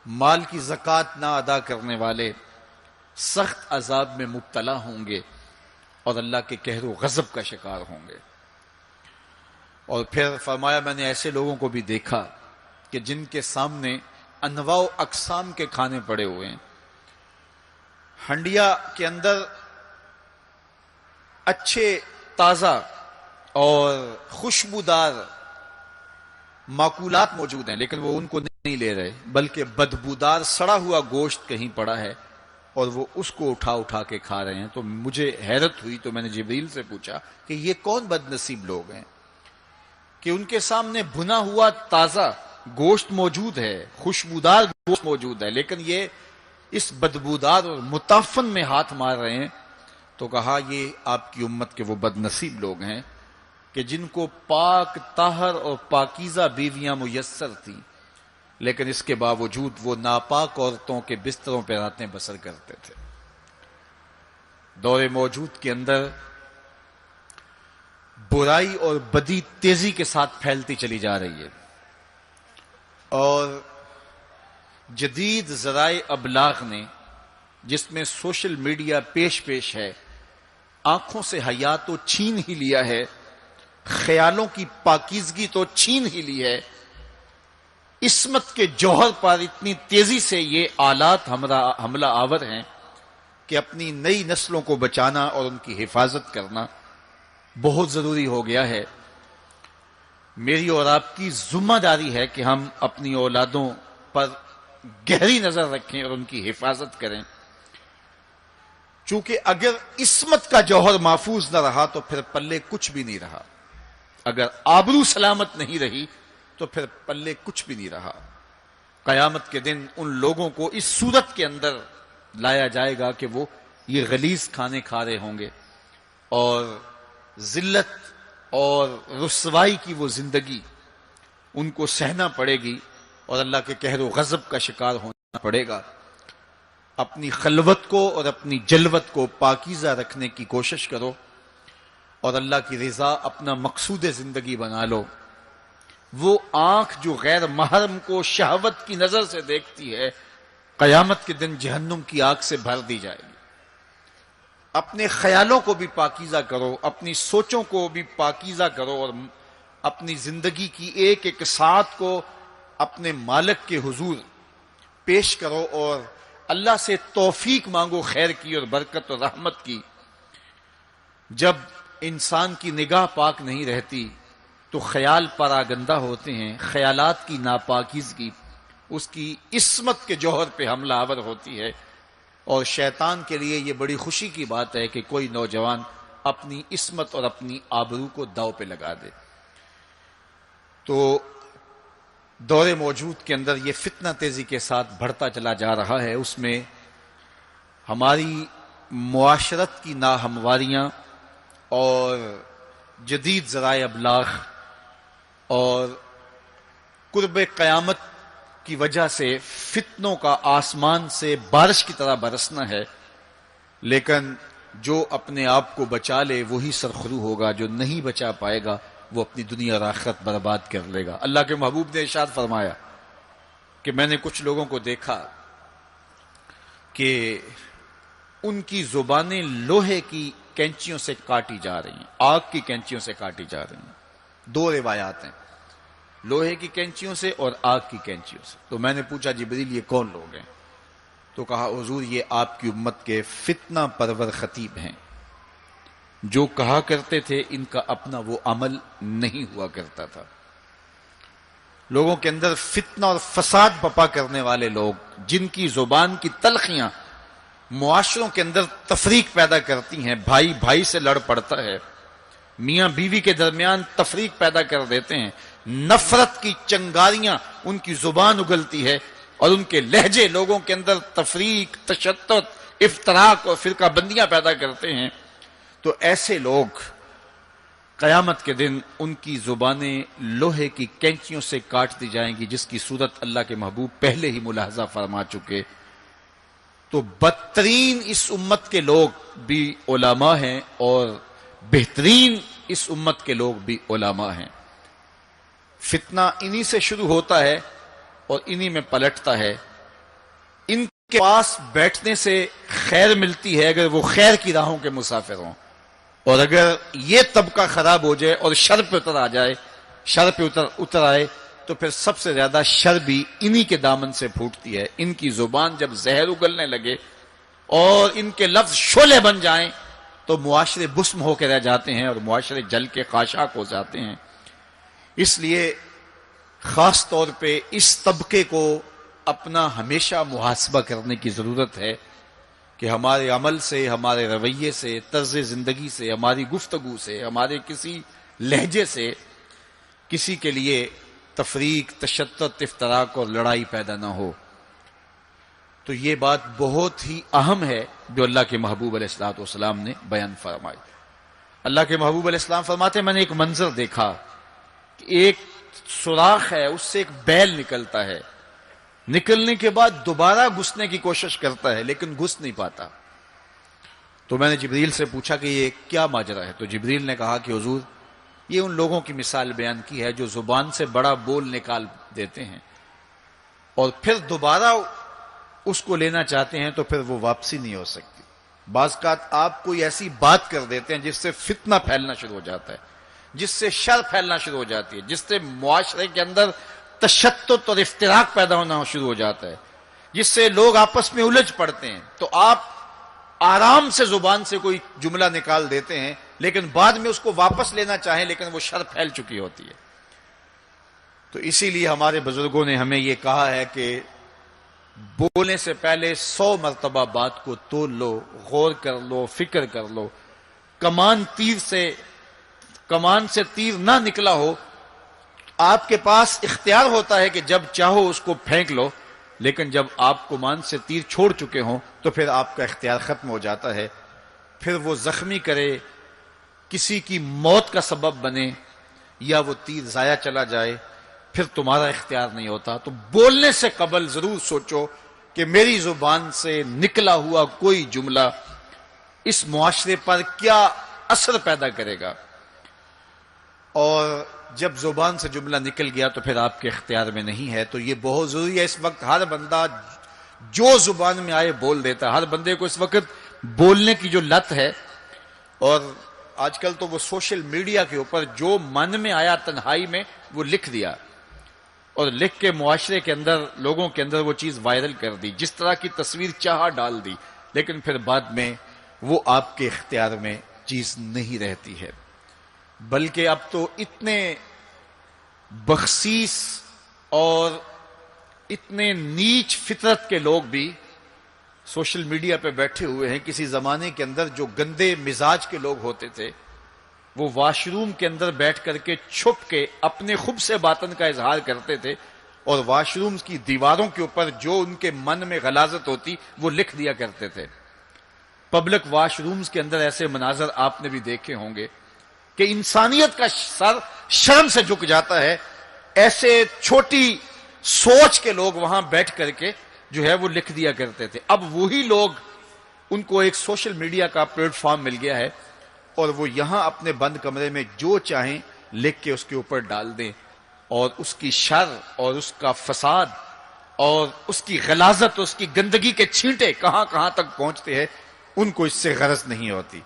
مال کی زکوٰۃ نہ ادا کرنے والے سخت عذاب میں مبتلا ہوں گے اور اللہ کے قہر و غضب کا شکار ہوں گے۔ اور پھر فرمایا میں نے ایسے لوگوں کو بھی دیکھا کہ جن کے سامنے انواع و اقسام کے کھانے پڑے ہوئے ہیں، ہنڈیا کے اندر اچھے تازہ اور خوشبودار ماکولات موجود ہیں، لیکن وہ ان کو نہیں لے رہے، بلکہ بدبودار سڑا ہوا گوشت کہیں پڑا ہے اور وہ اس کو اٹھا کے کھا رہے ہیں۔ تو مجھے حیرت ہوئی، تو میں نے جبریل سے پوچھا کہ یہ کون بد نصیب لوگ ہیں کہ ان کے سامنے بھنا ہوا تازہ گوشت موجود ہے، خوشبودار گوشت موجود ہے، لیکن یہ اس بدبودار اور متعفن میں ہاتھ مار رہے ہیں۔ تو کہا یہ آپ کی امت کے وہ بد نصیب لوگ ہیں کہ جن کو پاک طاہر اور پاکیزہ بیویاں میسر تھیں، لیکن اس کے باوجود وہ ناپاک عورتوں کے بستروں پہ راتیں بسر کرتے تھے۔ دور موجود کے اندر برائی اور بدی تیزی کے ساتھ پھیلتی چلی جا رہی ہے، اور جدید ذرائع ابلاغ نے، جس میں سوشل میڈیا پیش ہے، آنکھوں سے حیا تو چھین ہی لیا ہے، خیالوں کی پاکیزگی تو چھین ہی لی ہے، عصمت کے جوہر پر اتنی تیزی سے یہ آلات حملہ آور ہیں کہ اپنی نئی نسلوں کو بچانا اور ان کی حفاظت کرنا بہت ضروری ہو گیا ہے۔ میری اور آپ کی ذمہ داری ہے کہ ہم اپنی اولادوں پر گہری نظر رکھیں اور ان کی حفاظت کریں، چونکہ اگر عصمت کا جوہر محفوظ نہ رہا تو پھر پلے کچھ بھی نہیں رہا، اگر آبرو سلامت نہیں رہی تو پھر پلے کچھ بھی نہیں رہا۔ قیامت کے دن ان لوگوں کو اس صورت کے اندر لایا جائے گا کہ وہ یہ غلیظ کھانے کھا رہے ہوں گے، اور ذلت اور رسوائی کی وہ زندگی ان کو سہنا پڑے گی، اور اللہ کے قہر و غضب کا شکار ہونا پڑے گا۔ اپنی خلوت کو اور اپنی جلوت کو پاکیزہ رکھنے کی کوشش کرو، اور اللہ کی رضا اپنا مقصود زندگی بنا لو۔ وہ آنکھ جو غیر محرم کو شہوت کی نظر سے دیکھتی ہے، قیامت کے دن جہنم کی آگ سے بھر دی جائے گی۔ اپنے خیالوں کو بھی پاکیزہ کرو، اپنی سوچوں کو بھی پاکیزہ کرو، اور اپنی زندگی کی ایک ایک ساعت کو اپنے مالک کے حضور پیش کرو، اور اللہ سے توفیق مانگو خیر کی اور برکت اور رحمت کی۔ جب انسان کی نگاہ پاک نہیں رہتی تو خیال پراگندہ ہوتے ہیں، خیالات کی ناپاکیزگی اس کی عصمت کے جوہر پہ حملہ آور ہوتی ہے، اور شیطان کے لیے یہ بڑی خوشی کی بات ہے کہ کوئی نوجوان اپنی عصمت اور اپنی آبرو کو داؤ پہ لگا دے۔ تو دور موجود کے اندر یہ فتنہ تیزی کے ساتھ بڑھتا چلا جا رہا ہے، اس میں ہماری معاشرت کی ناہمواریاں اور جدید ذرائع ابلاغ اور قرب قیامت کی وجہ سے فتنوں کا آسمان سے بارش کی طرح برسنا ہے، لیکن جو اپنے آپ کو بچا لے وہی سرخرو ہوگا، جو نہیں بچا پائے گا وہ اپنی دنیا اور آخرت برباد کر لے گا۔ اللہ کے محبوب نے ارشاد فرمایا کہ میں نے کچھ لوگوں کو دیکھا کہ ان کی زبانیں لوہے کی کینچیوں سے کاٹی جا رہی ہیں، آگ کی کینچیوں سے کاٹی جا رہی ہیں۔ دو روایات ہیں، لوہے کی کینچیوں سے اور آگ کی کینچیوں سے۔ تو میں نے پوچھا جبریل یہ کون لوگ ہیں؟ تو کہا حضور یہ آپ کی امت کے فتنہ پرور خطیب ہیں، جو کہا کرتے تھے ان کا اپنا وہ عمل نہیں ہوا کرتا تھا۔ لوگوں کے اندر فتنہ اور فساد بپا کرنے والے لوگ، جن کی زبان کی تلخیاں معاشروں کے اندر تفریق پیدا کرتی ہیں، بھائی بھائی سے لڑ پڑتا ہے، میاں بیوی کے درمیان تفریق پیدا کر دیتے ہیں، نفرت کی چنگاریاں ان کی زبان اگلتی ہے، اور ان کے لہجے لوگوں کے اندر تفریق، تشدد، افتراق اور فرقہ بندیاں پیدا کرتے ہیں۔ تو ایسے لوگ قیامت کے دن ان کی زبانیں لوہے کی کینچیوں سے کاٹ دی جائیں گی، جس کی صورت اللہ کے محبوب پہلے ہی ملاحظہ فرما چکے۔ تو بدترین اس امت کے لوگ بھی علماء ہیں، اور بہترین اس امت کے لوگ بھی علماء ہیں۔ فتنہ انہی سے شروع ہوتا ہے اور انہی میں پلٹتا ہے۔ ان کے پاس بیٹھنے سے خیر ملتی ہے اگر وہ خیر کی راہوں کے مسافر ہوں، اور اگر یہ طبقہ خراب ہو جائے اور شر پہ اتر آ جائے، شر پہ اتر آئے، تو پھر سب سے زیادہ شر بھی انہی کے دامن سے پھوٹتی ہے۔ ان کی زبان جب زہر اگلنے لگے اور ان کے لفظ شعلے بن جائیں تو معاشرے بسم ہو کے رہ جاتے ہیں اور معاشرے جل کے خاشاک ہو جاتے ہیں۔ اس لیے خاص طور پہ اس طبقے کو اپنا ہمیشہ محاسبہ کرنے کی ضرورت ہے کہ ہمارے عمل سے، ہمارے رویے سے، طرز زندگی سے، ہماری گفتگو سے، ہمارے کسی لہجے سے کسی کے لیے تفریق، تشدد، افتراق اور لڑائی پیدا نہ ہو۔ تو یہ بات بہت ہی اہم ہے جو اللہ کے محبوب علیہ الصلوۃ والسلام نے بیان فرمائی۔ اللہ کے محبوب علیہ السلام فرماتے ہیں میں نے ایک منظر دیکھا کہ ایک سوراخ ہے، اس سے ایک بیل نکلتا ہے، نکلنے کے بعد دوبارہ گھسنے کی کوشش کرتا ہے لیکن گھس نہیں پاتا۔ تو میں نے جبریل سے پوچھا کہ یہ کیا ماجرا ہے؟ تو جبریل نے کہا کہ حضور یہ ان لوگوں کی مثال بیان کی ہے جو زبان سے بڑا بول نکال دیتے ہیں اور پھر دوبارہ اس کو لینا چاہتے ہیں تو پھر وہ واپسی نہیں ہو سکتی۔ بعض اوقات آپ کوئی ایسی بات کر دیتے ہیں جس سے فتنہ پھیلنا شروع ہو جاتا ہے، جس سے شر پھیلنا شروع ہو جاتی ہے، جس سے معاشرے کے اندر تشدد اور افتراق پیدا ہونا شروع ہو جاتا ہے، جس سے لوگ آپس میں الجھ پڑتے ہیں۔ تو آپ آرام سے زبان سے کوئی جملہ نکال دیتے ہیں لیکن بعد میں اس کو واپس لینا چاہیں لیکن وہ شر پھیل چکی ہوتی ہے۔ تو اسی لیے ہمارے بزرگوں نے ہمیں یہ کہا ہے کہ بولنے سے پہلے 100 مرتبہ بات کو تول لو، غور کر لو، فکر کر لو۔ کمان سے تیر نہ نکلا ہو، آپ کے پاس اختیار ہوتا ہے کہ جب چاہو اس کو پھینک لو، لیکن جب آپ کمان سے تیر چھوڑ چکے ہوں تو پھر آپ کا اختیار ختم ہو جاتا ہے۔ پھر وہ زخمی کرے، کسی کی موت کا سبب بنے، یا وہ تیر ضائع چلا جائے، پھر تمہارا اختیار نہیں ہوتا۔ تو بولنے سے قبل ضرور سوچو کہ میری زبان سے نکلا ہوا کوئی جملہ اس معاشرے پر کیا اثر پیدا کرے گا، اور جب زبان سے جملہ نکل گیا تو پھر آپ کے اختیار میں نہیں ہے۔ تو یہ بہت ضروری ہے۔ اس وقت ہر بندہ جو زبان میں آئے بول دیتا ہے، ہر بندے کو اس وقت بولنے کی جو لت ہے، اور آج کل تو وہ سوشل میڈیا کے اوپر جو من میں آیا تنہائی میں وہ لکھ دیا، اور لکھ کے معاشرے کے اندر لوگوں کے اندر وہ چیز وائرل کر دی، جس طرح کی تصویر چاہا ڈال دی، لیکن پھر بعد میں وہ آپ کے اختیار میں چیز نہیں رہتی ہے۔ بلکہ اب تو اتنے بخصیص اور اتنے نیچ فطرت کے لوگ بھی سوشل میڈیا پہ بیٹھے ہوئے ہیں. کسی زمانے کے اندر جو گندے مزاج کے لوگ ہوتے تھے وہ واش روم کے اندر بیٹھ کر کے چھپ کے اپنے خب سے باطن کا اظہار کرتے تھے اور واش روم کی دیواروں کے اوپر جو ان کے من میں غلاظت ہوتی وہ لکھ دیا کرتے تھے. پبلک واش رومز کے اندر ایسے مناظر آپ نے بھی دیکھے ہوں گے کہ انسانیت کا سر شرم سے جھک جاتا ہے. ایسے چھوٹی سوچ کے لوگ وہاں بیٹھ کر کے جو ہے وہ لکھ دیا کرتے تھے. اب وہی لوگ، ان کو ایک سوشل میڈیا کا پلیٹ فارم مل گیا ہے اور وہ یہاں اپنے بند کمرے میں جو چاہیں لکھ کے اس کے اوپر ڈال دیں، اور اس کی شر اور اس کا فساد اور اس کی غلاظت، اس کی گندگی کے چھینٹے کہاں کہاں تک پہنچتے ہیں ان کو اس سے غرض نہیں ہوتی.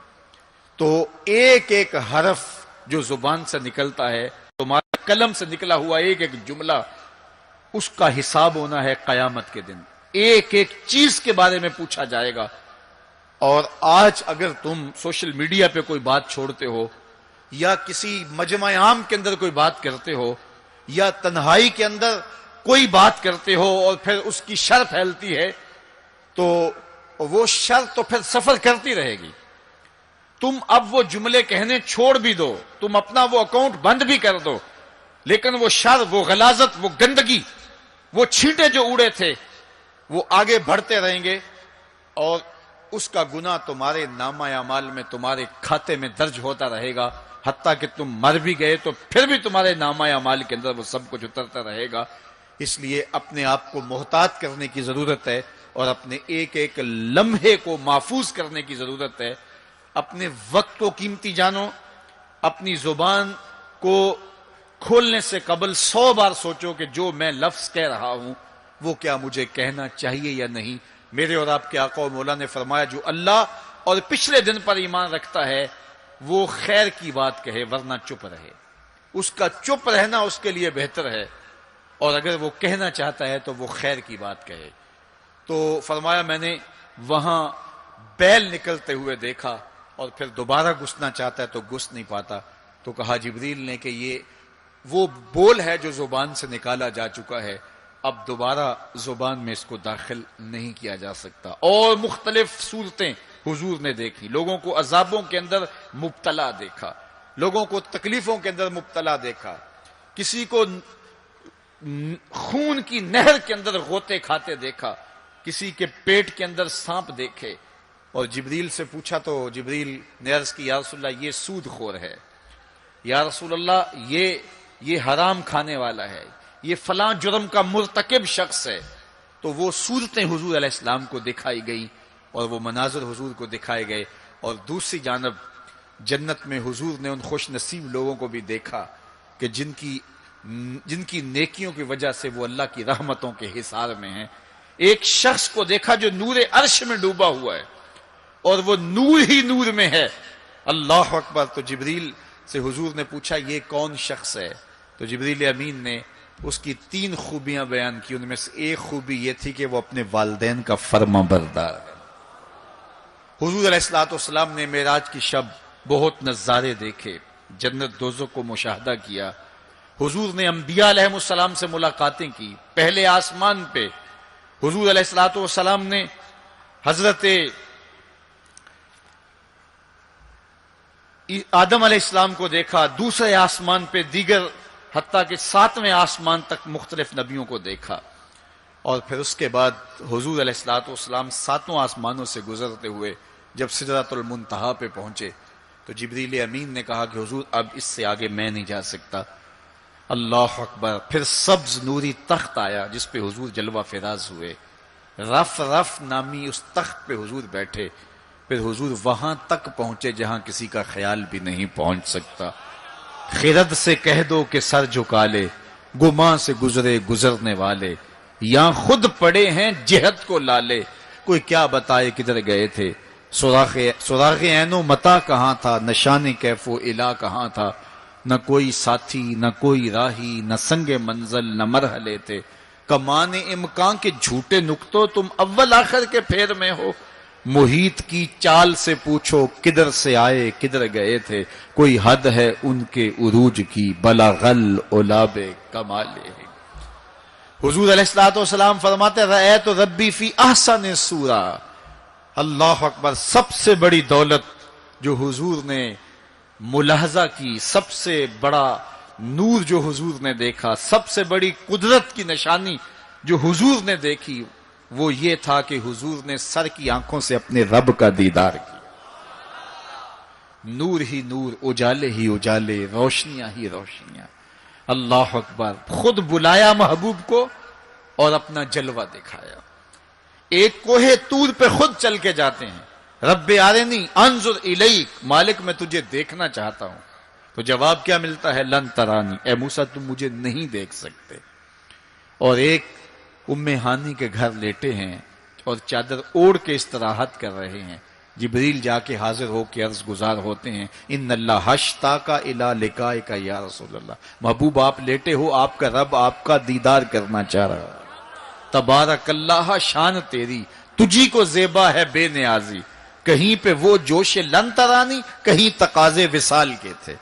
تو ایک ایک حرف جو زبان سے نکلتا ہے، تمہارے قلم سے نکلا ہوا ایک ایک جملہ، اس کا حساب ہونا ہے قیامت کے دن. ایک ایک چیز کے بارے میں پوچھا جائے گا. اور آج اگر تم سوشل میڈیا پہ کوئی بات چھوڑتے ہو یا کسی مجمع عام کے اندر کوئی بات کرتے ہو یا تنہائی کے اندر کوئی بات کرتے ہو اور پھر اس کی شر پھیلتی ہے، تو وہ شر تو پھر سفر کرتی رہے گی. تم اب وہ جملے کہنے چھوڑ بھی دو، تم اپنا وہ اکاؤنٹ بند بھی کر دو، لیکن وہ شر، وہ غلاظت، وہ گندگی، وہ چھینٹے جو اڑے تھے وہ آگے بڑھتے رہیں گے اور اس کا گناہ تمہارے نامہ اعمال میں، تمہارے کھاتے میں درج ہوتا رہے گا. حتیٰ کہ تم مر بھی گئے تو پھر بھی تمہارے نامہ اعمال کے اندر وہ سب کچھ اترتا رہے گا. اس لیے اپنے آپ کو محتاط کرنے کی ضرورت ہے اور اپنے ایک ایک لمحے کو محفوظ کرنے کی ضرورت ہے. اپنے وقت کو قیمتی جانو. اپنی زبان کو کھولنے سے قبل 100 بار سوچو کہ جو میں لفظ کہہ رہا ہوں وہ کیا مجھے کہنا چاہیے یا نہیں. میرے اور آپ کے آقا و مولا نے فرمایا جو اللہ اور پچھلے دن پر ایمان رکھتا ہے وہ خیر کی بات کہے ورنہ چپ رہے. اس کا چپ رہنا اس کے لیے بہتر ہے، اور اگر وہ کہنا چاہتا ہے تو وہ خیر کی بات کہے. تو فرمایا میں نے وہاں بیل نکلتے ہوئے دیکھا اور پھر دوبارہ گھسنا چاہتا ہے تو گھس نہیں پاتا. تو کہا جبریل نے کہ یہ وہ بول ہے جو زبان سے نکالا جا چکا ہے، اب دوبارہ زبان میں اس کو داخل نہیں کیا جا سکتا. اور مختلف صورتیں حضور نے دیکھی. لوگوں کو عذابوں کے اندر مبتلا دیکھا، لوگوں کو تکلیفوں کے اندر مبتلا دیکھا، کسی کو خون کی نہر کے اندر غوطے کھاتے دیکھا، کسی کے پیٹ کے اندر سانپ دیکھے. اور جبریل سے پوچھا تو جبریل نے عرض کی یا رسول اللہ یہ سود خور ہے، یا رسول اللہ یہ حرام کھانے والا ہے، یہ فلاں جرم کا مرتکب شخص ہے. تو وہ صورتیں حضور علیہ السلام کو دکھائی گئی اور وہ مناظر حضور کو دکھائے گئے. اور دوسری جانب جنت میں حضور نے ان خوش نصیب لوگوں کو بھی دیکھا کہ جن کی نیکیوں کی وجہ سے وہ اللہ کی رحمتوں کے حصار میں ہیں. ایک شخص کو دیکھا جو نور عرش میں ڈوبا ہوا ہے اور وہ نور ہی نور میں ہے. اللہ اکبر. تو جبریل سے حضور نے پوچھا یہ کون شخص ہے؟ تو جبریل امین نے اس کی 3 خوبیاں بیان کی. ان میں سے ایک خوبی یہ تھی کہ وہ اپنے والدین کا فرما بردار ہے. حضور علیہ الصلوۃ والسلام نے معراج کی شب بہت نظارے دیکھے، جنت دوزخ کو مشاہدہ کیا. حضور نے انبیاء علیہ السلام سے ملاقاتیں کی. پہلے آسمان پہ حضور علیہ الصلوۃ والسلام نے حضرت آدم علیہ السلام کو دیکھا. دوسرے آسمان پہ دیگر حتیٰ کہ 7ویں آسمان تک مختلف نبیوں کو دیکھا. اور پھر اس کے بعد حضور علیہ الصلوۃ والسلام 7 آسمانوں سے گزرتے ہوئے جب سدرۃ المنتہا پہ پہنچے تو جبریل امین نے کہا کہ حضور اب اس سے آگے میں نہیں جا سکتا. اللہ اکبر. پھر سبز نوری تخت آیا جس پہ حضور جلوہ فراز ہوئے. رف رف نامی اس تخت پہ حضور بیٹھے. پھر حضور وہاں تک پہنچے جہاں کسی کا خیال بھی نہیں پہنچ سکتا. خرد سے کہہ دو کہ سر جھکا لے، گماں سے گزرے گزرنے والے، یہاں خود پڑے ہیں جہت کو لالے، کوئی کیا بتائے کدھر گئے تھے. سراغ عین و متا کہاں تھا، نشان کیف و الا کہاں تھا. نہ کوئی ساتھی نہ کوئی راہی، نہ سنگ منزل نہ مرحلے تھے. کمان امکان کے جھوٹے نکتوں تم اول آخر کے پھیر میں ہو. محیط کی چال سے پوچھو کدھر سے آئے کدھر گئے تھے. کوئی حد ہے ان کے عروج کی، بلغل اولاب کمالے. حضور علیہ الصلوۃ والسلام فرماتے رأیت ربی فی احسن صورہ. اللہ اکبر. سب سے بڑی دولت جو حضور نے ملاحظہ کی، سب سے بڑا نور جو حضور نے دیکھا، سب سے بڑی قدرت کی نشانی جو حضور نے دیکھی، وہ یہ تھا کہ حضور نے سر کی آنکھوں سے اپنے رب کا دیدار کیا. نور ہی نور، اجالے ہی اجالے، روشنیاں ہی روشنیاں. اللہ اکبر. خود بلایا محبوب کو اور اپنا جلوہ دکھایا. ایک کوہ طور پہ خود چل کے جاتے ہیں. رب ارنی انظر الیک، مالک میں تجھے دیکھنا چاہتا ہوں. تو جواب کیا ملتا ہے؟ لن ترانی، اے موسیٰ تم مجھے نہیں دیکھ سکتے. اور ایک ام ہانی کے گھر لیٹے ہیں اور چادر اوڑھ کے استراحت کر رہے ہیں. جبریل جا کے حاضر ہو کے عرض گزار ہوتے ہیں، ان اللہ اشتاق الی لقائک یا رسول اللہ. محبوب آپ لیٹے ہو، آپ کا رب آپ کا دیدار کرنا چاہ رہا ہے. تبارک اللہ، شان تیری، تجھی کو زیبا ہے بے نیازی. کہیں پہ وہ جوش لن ترانی، کہیں تقاضے وصال کے تھے.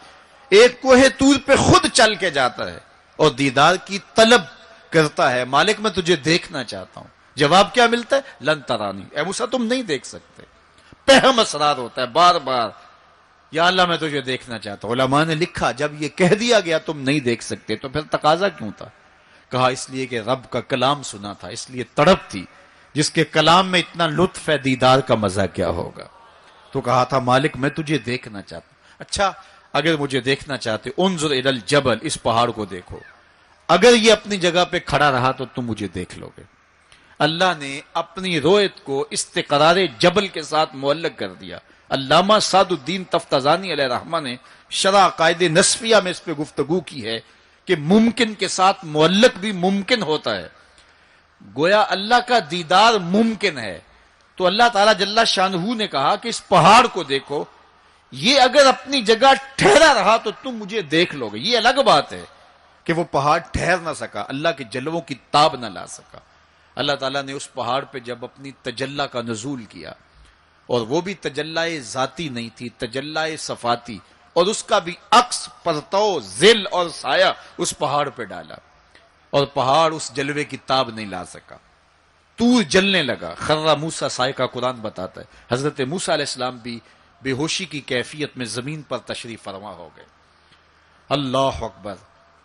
ایک کوہ طور پہ خود چل کے جاتا ہے اور دیدار کی طلب کرتا ہے. مالک میں تجھے دیکھنا چاہتا ہوں. جواب کیا ملتا ہے؟ لن ترانی، اے موسیٰ تم نہیں دیکھ سکتے. پہم اسرار ہوتا ہے بار بار، یا اللہ میں تجھے دیکھنا چاہتا ہوں. علماء نے لکھا جب یہ کہہ دیا گیا تم نہیں دیکھ سکتے تو پھر تقاضا کیوں تھا؟ کہا اس لیے کہ رب کا کلام سنا تھا، اس لیے تڑپ تھی. جس کے کلام میں اتنا لطف ہے، دیدار کا مزہ کیا ہوگا. تو کہا تھا مالک میں تجھے دیکھنا چاہتا ہوں. اچھا اگر مجھے دیکھنا چاہتے، انظر الی الجبل، اس پہاڑ کو دیکھو. اگر یہ اپنی جگہ پہ کھڑا رہا تو تم مجھے دیکھ لو گے. اللہ نے اپنی رویت کو استقرار جبل کے ساتھ معلق کر دیا. علامہ سعد الدین تفتزانی علیہ رحمہ نے شرح قائد نصفیہ میں اس پہ گفتگو کی ہے کہ ممکن کے ساتھ معلق بھی ممکن ہوتا ہے. گویا اللہ کا دیدار ممکن ہے تو اللہ تعالیٰ جل شانہ نے کہا کہ اس پہاڑ کو دیکھو، یہ اگر اپنی جگہ ٹھہرا رہا تو تم مجھے دیکھ لو گے. یہ الگ بات ہے کہ وہ پہاڑ ٹھہر نہ سکا، اللہ کے جلووں کی تاب نہ لا سکا. اللہ تعالیٰ نے اس پہاڑ پہ جب اپنی تجلی کا نزول کیا، اور وہ بھی تجلی ذاتی نہیں تھی، تجلی صفاتی، اور اس کا بھی عکس پرتو ظل اور سایہ اس پہاڑ پہ ڈالا، اور پہاڑ اس جلوے کی تاب نہیں لا سکا. طور جلنے لگا. خر موسیٰ سائے کا قرآن بتاتا ہے. حضرت موسیٰ علیہ السلام بھی بے ہوشی کی کیفیت میں زمین پر تشریف فرما ہو گئے. اللہ اکبر.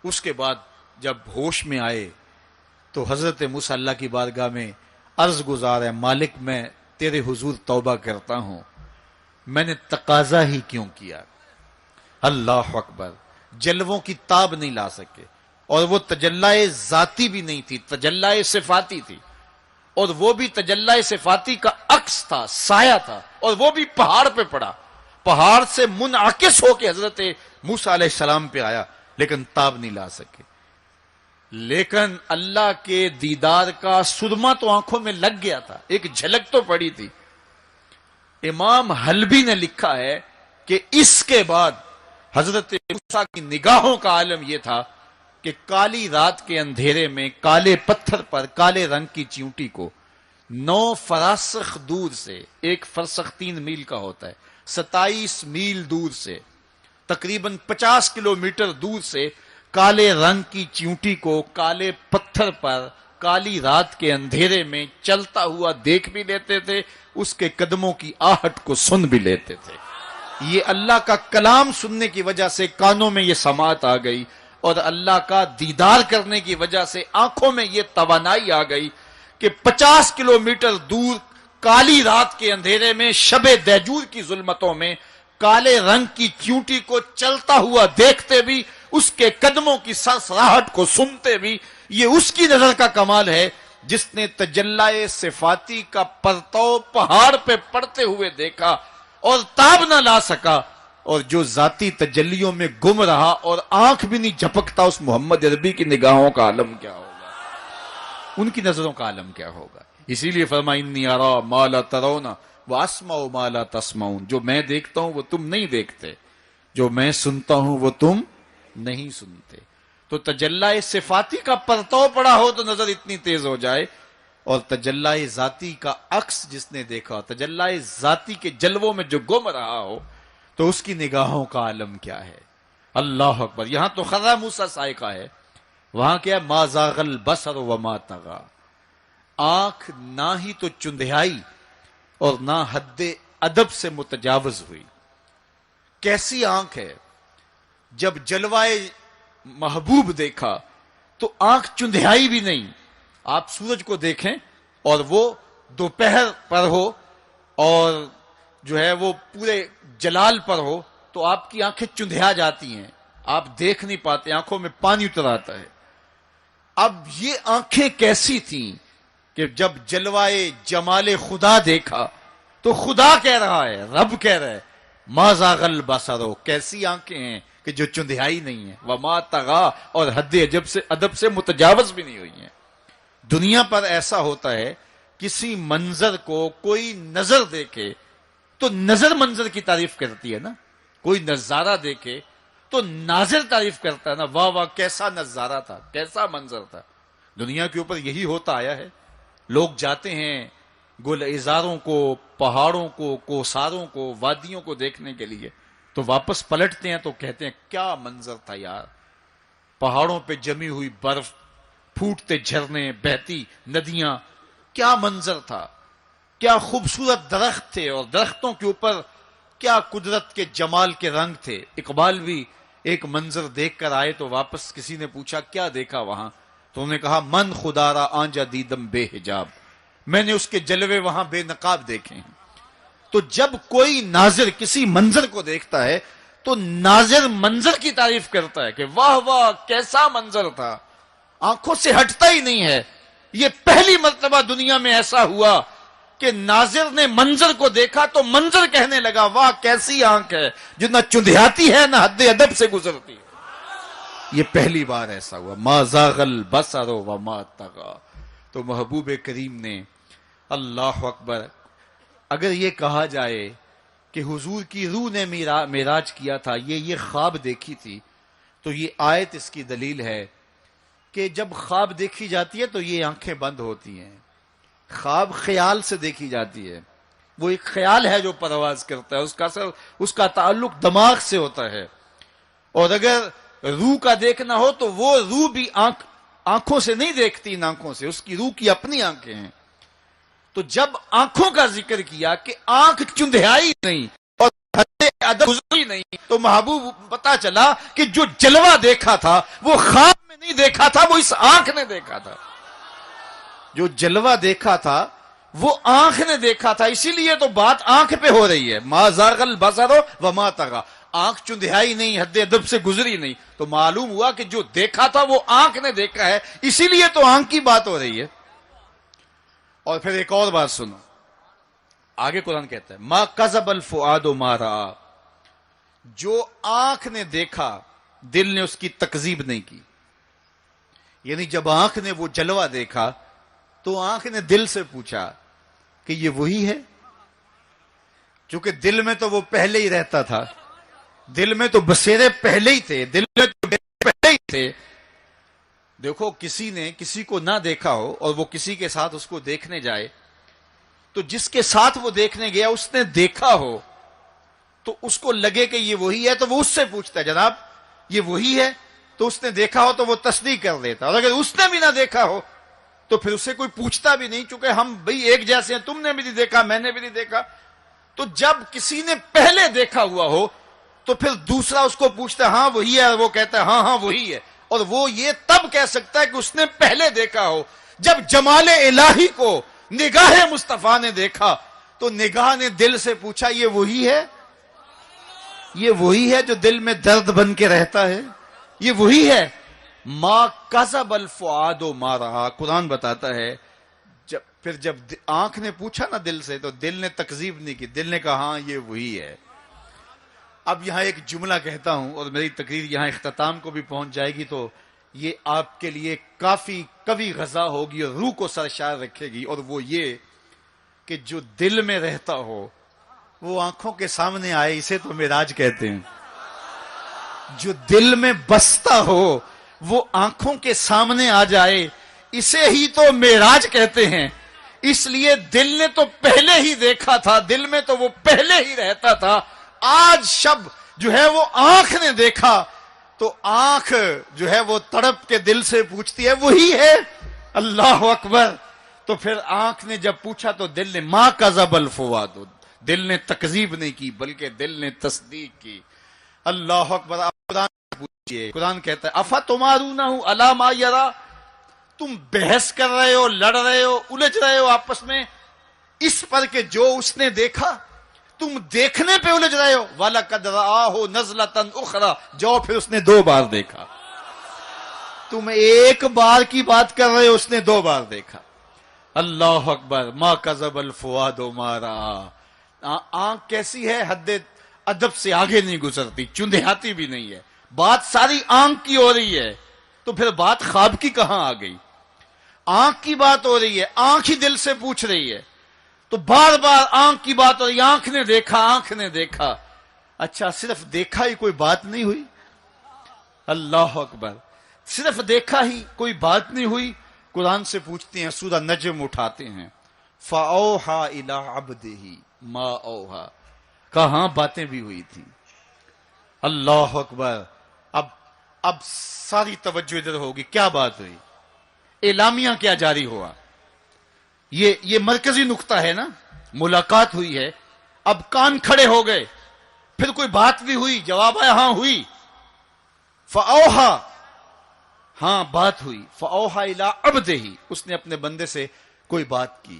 اس کے بعد جب ہوش میں آئے تو حضرت موسیٰ اللہ کی بارگاہ میں عرض گزار ہے، مالک میں تیرے حضور توبہ کرتا ہوں، میں نے تقاضا ہی کیوں کیا. اللہ اکبر. جلووں کی تاب نہیں لا سکے، اور وہ تجلی ذاتی بھی نہیں تھی، تجلی صفاتی تھی، اور وہ بھی تجلی صفاتی کا عکس تھا، سایہ تھا، اور وہ بھی پہاڑ پہ پڑا. پہاڑ سے منعکس ہو کے حضرت موسیٰ علیہ السلام پہ آیا، لیکن تاب نہیں لا سکے. لیکن اللہ کے دیدار کا سرما تو آنکھوں میں لگ گیا تھا، ایک جھلک تو پڑی تھی. امام حلبی نے لکھا ہے کہ اس کے بعد حضرت موسیٰ کی نگاہوں کا عالم یہ تھا کہ کالی رات کے اندھیرے میں کالے پتھر پر کالے رنگ کی چیونٹی کو 9 فراسخ دور سے، ایک فرسخ 3 میل کا ہوتا ہے، 27 میل دور سے، تقریباً 50 کلومیٹر دور سے کالے رنگ کی چیونٹی کو کالے پتھر پر کالی رات کے اندھیرے میں چلتا ہوا دیکھ بھی لیتے تھے، اس کے قدموں کی آہٹ کو سن بھی لیتے تھے. یہ اللہ کا کلام سننے کی وجہ سے کانوں میں یہ سماعت آ گئی، اور اللہ کا دیدار کرنے کی وجہ سے آنکھوں میں یہ توانائی آ گئی کہ 50 کلومیٹر دور کالی رات کے اندھیرے میں شب دیجور کی ظلمتوں میں کالے رنگ کی چیونٹی کو چلتا ہوا دیکھتے بھی، اس کے قدموں کی سرسراہٹ کو سنتے بھی. یہ اس کی نظر کا کمال ہے جس نے تجلی صفاتی کا پرتو پہاڑ پہ پڑتے ہوئے دیکھا اور تاب نہ لا سکا، اور جو ذاتی تجلیوں میں گم رہا اور آنکھ بھی نہیں جھپکتا. اس محمد عربی کی نگاہوں کا عالم کیا ہوگا، ان کی نظروں کا عالم کیا ہوگا. اسی لیے فرمایا انی ارا ما لا ترون واسمع ما لا تسمعون. جو میں دیکھتا ہوں وہ تم نہیں دیکھتے، جو میں سنتا ہوں وہ تم نہیں سنتے. تو تجلی صفاتی کا پرتو پڑا ہو تو نظر اتنی تیز ہو جائے، اور تجلی ذاتی کا عکس جس نے دیکھا، تجلی ذاتی کے جلووں میں جو گم رہا ہو، تو اس کی نگاہوں کا عالم کیا ہے. اللہ اکبر. یہاں تو خرا موسیٰ سائقہ ہے، وہاں کیا ما زاغ البصر وما طغى، آنکھ نہ ہی تو چندھیائی اور نہ حد ادب سے متجاوز ہوئی۔ کیسی آنکھ ہے؟ جب جلوائے محبوب دیکھا تو آنکھ چندھیائی بھی نہیں۔ آپ سورج کو دیکھیں اور وہ دوپہر پر ہو اور جو ہے وہ پورے جلال پر ہو تو آپ کی آنکھیں چندھیا جاتی ہیں، آپ دیکھ نہیں پاتے، آنکھوں میں پانی اتر آتا ہے۔ اب یہ آنکھیں کیسی تھیں کہ جب جلوائے جمال خدا دیکھا تو خدا کہہ رہا ہے، رب کہہ رہا ہے ما زاغ البصر، کیسی آنکھیں ہیں کہ جو چندھیائی نہیں ہیں، وما طغى، اور حد ادب سے متجاوز بھی نہیں ہوئی ہیں۔ دنیا پر ایسا ہوتا ہے، کسی منظر کو کوئی نظر دیکھے تو نظر منظر کی تعریف کرتی ہے نا، کوئی نظارہ دیکھے تو ناظر تعریف کرتا ہے نا، واہ واہ کیسا نظارہ تھا، کیسا منظر تھا۔ دنیا کے اوپر یہی ہوتا آیا ہے، لوگ جاتے ہیں گلزاروں کو، پہاڑوں کو، کوساروں کو، وادیوں کو دیکھنے کے لیے، تو واپس پلٹتے ہیں تو کہتے ہیں کیا منظر تھا یار، پہاڑوں پہ جمی ہوئی برف، پھوٹتے جھرنے، بہتی ندیاں، کیا منظر تھا، کیا خوبصورت درخت تھے، اور درختوں کے اوپر کیا قدرت کے جمال کے رنگ تھے۔ اقبال بھی ایک منظر دیکھ کر آئے تو واپس کسی نے پوچھا کیا دیکھا وہاں، تو انہوں نے کہا من خدا را آنجا دیدم بے حجاب، میں نے اس کے جلوے وہاں بے نقاب دیکھے ہیں۔ تو جب کوئی ناظر کسی منظر کو دیکھتا ہے تو ناظر منظر کی تعریف کرتا ہے کہ واہ واہ کیسا منظر تھا، آنکھوں سے ہٹتا ہی نہیں ہے۔ یہ پہلی مرتبہ دنیا میں ایسا ہوا کہ ناظر نے منظر کو دیکھا تو منظر کہنے لگا واہ کیسی آنکھ ہے جو نہ چندھیاتی ہے نہ حد ادب سے گزرتی ہے۔ یہ پہلی بار ایسا ہوا، ما زاغ البصر وما طغى۔ تو محبوب کریم نے، اللہ اکبر، اگر یہ کہا جائے کہ حضور کی روح نے معراج کیا تھا، یہ خواب دیکھی تھی، تو یہ آیت اس کی دلیل ہے کہ جب خواب دیکھی جاتی ہے تو یہ آنکھیں بند ہوتی ہیں۔ خواب خیال سے دیکھی جاتی ہے، وہ ایک خیال ہے جو پرواز کرتا ہے، اس کا تعلق دماغ سے ہوتا ہے، اور اگر روح کا دیکھنا ہو تو وہ روح بھی آنکھوں سے نہیں دیکھتی، ان آنکھوں سے، اس کی روح کی اپنی آنکھیں ہیں۔ تو جب آنکھوں کا ذکر کیا کہ آنکھ چندھیائی نہیں اور حد ادب گزری نہیں، تو محبوب پتا چلا کہ جو جلوہ دیکھا تھا وہ خواب میں نہیں دیکھا تھا، وہ اس آنکھ نے دیکھا تھا۔ جو جلوہ دیکھا تھا وہ آنکھ نے دیکھا تھا، اسی لیے تو بات آنکھ پہ ہو رہی ہے، ما زاغ البصر وما طغى، آنکھ چندھیائی نہیں، حد ادب سے گزری نہیں، تو معلوم ہوا کہ جو دیکھا تھا وہ آنکھ نے دیکھا ہے، اسی لیے تو آنکھ کی بات ہو رہی ہے۔ اور پھر ایک اور بات سنو، آگے قرآن کہتا ہے ما کذب الفؤاد ما رأى، جو آنکھ نے دیکھا دل نے اس کی تکذیب نہیں کی۔ یعنی جب آنکھ نے وہ جلوہ دیکھا تو آنکھ نے دل سے پوچھا کہ یہ وہی ہے، چونکہ دل میں تو وہ پہلے ہی رہتا تھا، دل میں تو بسیرے پہلے ہی تھے، دل میں تو پہلے ہی تھے۔ دیکھو کسی نے کسی کو نہ دیکھا ہو اور وہ کسی کے ساتھ اس کو دیکھنے جائے، تو جس کے ساتھ وہ دیکھنے گیا اس نے دیکھا ہو تو اس کو لگے کہ یہ وہی ہے، تو وہ اس سے پوچھتا ہے جناب یہ وہی ہے، تو اس نے دیکھا ہو تو وہ تصدیق کر دیتا، اور اگر اس نے بھی نہ دیکھا ہو تو پھر اسے کوئی پوچھتا بھی نہیں، چونکہ ہم بھئی ایک جیسے ہیں، تم نے بھی نہیں دیکھا میں نے بھی نہیں دیکھا۔ تو جب کسی نے پہلے دیکھا ہوا ہو تو پھر دوسرا اس کو پوچھتا ہے ہاں وہی ہے، اور وہ کہتا ہے ہاں وہی ہے، اور وہ یہ تب کہہ سکتا ہے کہ اس نے پہلے دیکھا ہو۔ جب جمال الہی کو نگاہ مصطفیٰ نے دیکھا تو نگاہ نے دل سے پوچھا یہ وہی ہے، یہ وہی ہے جو دل میں درد بن کے رہتا ہے، یہ وہی ہے۔ ما کذب الفؤاد ما رأى، قرآن بتاتا ہے جب آنکھ نے پوچھا نا دل سے تو دل نے تکذیب نہیں کی، دل نے کہا ہاں یہ وہی ہے۔ اب یہاں ایک جملہ کہتا ہوں اور میری تقریر یہاں اختتام کو بھی پہنچ جائے گی، تو یہ آپ کے لیے کافی قوی غذا ہوگی اور روح کو سرشار رکھے گی، اور وہ یہ کہ جو دل میں رہتا ہو وہ آنکھوں کے سامنے آئے، اسے تو معراج کہتے ہیں۔ جو دل میں بستا ہو وہ آنکھوں کے سامنے آ جائے، اسے ہی تو معراج کہتے ہیں۔ اس لیے دل نے تو پہلے ہی دیکھا تھا، دل میں تو وہ پہلے ہی رہتا تھا، آج شب جو ہے وہ آنکھ نے دیکھا تو آنکھ جو ہے وہ تڑپ کے دل سے پوچھتی ہے وہی ہے. اللہ اکبر. تو پھر آنکھ نے جب پوچھا تو دل نے ما کذب الفؤاد، دل نے تکذیب نہیں کی بلکہ دل نے تصدیق کی. اللہ اکبر. آپ قرآن پوچھئے، قرآن کہتا ہے افتمارونہ علی ما یری، تم بحث کر رہے ہو، لڑ رہے ہو، الجھ رہے ہو آپس میں اس پر کہ جو اس نے دیکھا، تم دیکھنے پہ الجھ رہے ہو. وَلَقَدْ رَآهُ نَزْلَةً أُخْرَى، جو پھر اس نے 2 بار دیکھا. تم ایک بار کی بات کر رہے ہو، اس نے 2 بار دیکھا. اللہ اکبر. ما کذب الفؤاد ما رأى. آنکھ کیسی ہے؟ حد ادب سے آگے نہیں گزرتی، چندیاتی بھی نہیں ہے. بات ساری آنکھ کی ہو رہی ہے تو پھر بات خواب کی کہاں آ گئی؟ آنکھ کی بات ہو رہی ہے، آنکھ ہی دل سے پوچھ رہی ہے تو بار بار آنکھ کی بات ہو رہی ہے. آنکھ نے دیکھا، آنکھ نے دیکھا. اچھا صرف دیکھا ہی کوئی بات نہیں ہوئی؟ اللہ اکبر. صرف دیکھا ہی کوئی بات نہیں ہوئی؟ قرآن سے پوچھتے ہیں، سورہ نجم اٹھاتے ہیں. فَأَوْحَى إِلَىٰ عَبْدِهِ مَا أَوْحَى. کہاں باتیں بھی ہوئی تھیں. اللہ اکبر. اب ساری توجہ ادھر ہوگی. کیا بات ہوئی؟ اعلامیہ کیا جاری ہوا؟ یہ مرکزی نقطہ ہے نا. ملاقات ہوئی ہے، اب کان کھڑے ہو گئے. پھر کوئی بات بھی ہوئی؟ جواب آیا ہاں ہوئی. فَأَوْحَى، ہاں بات ہوئی. فَأَوْحَى إِلَىٰ عَبْدِهِ، اس نے اپنے بندے سے کوئی بات کی.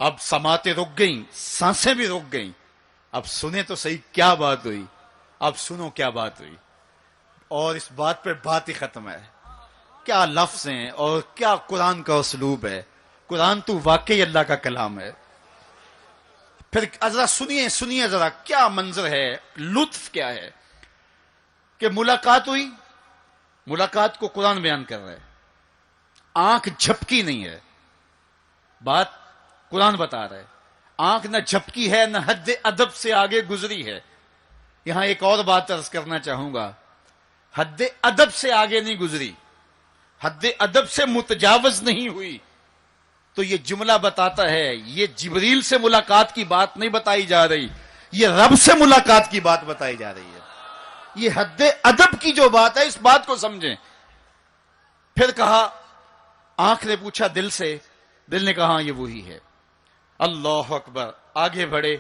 اب سماعتیں رک گئیں، سانسیں بھی رک گئیں. اب سنیں تو صحیح کیا بات ہوئی. اب سنو کیا بات ہوئی. اور اس بات پہ بات ہی ختم ہے. کیا لفظ ہیں اور کیا قرآن کا اسلوب ہے. قرآن تو واقعی اللہ کا کلام ہے. پھر ذرا سنیے ذرا کیا منظر ہے، لطف کیا ہے کہ ملاقات ہوئی. ملاقات کو قرآن بیان کر رہا ہے. آنکھ جھپکی نہیں ہے، بات قرآن بتا رہا ہے. آنکھ نہ جھپکی ہے نہ حد ادب سے آگے گزری ہے. یہاں ایک اور بات عرض کرنا چاہوں گا. حد ادب سے آگے نہیں گزری، حد ادب سے متجاوز نہیں ہوئی. تو یہ جملہ بتاتا ہے یہ جبریل سے ملاقات کی بات نہیں بتائی جا رہی، یہ رب سے ملاقات کی بات بتائی جا رہی ہے. یہ حد ادب کی جو بات ہے اس بات کو سمجھیں. پھر کہا، آنکھ نے پوچھا دل سے، دل نے کہا یہ وہی ہے. اللہ اکبر. آگے بڑھے.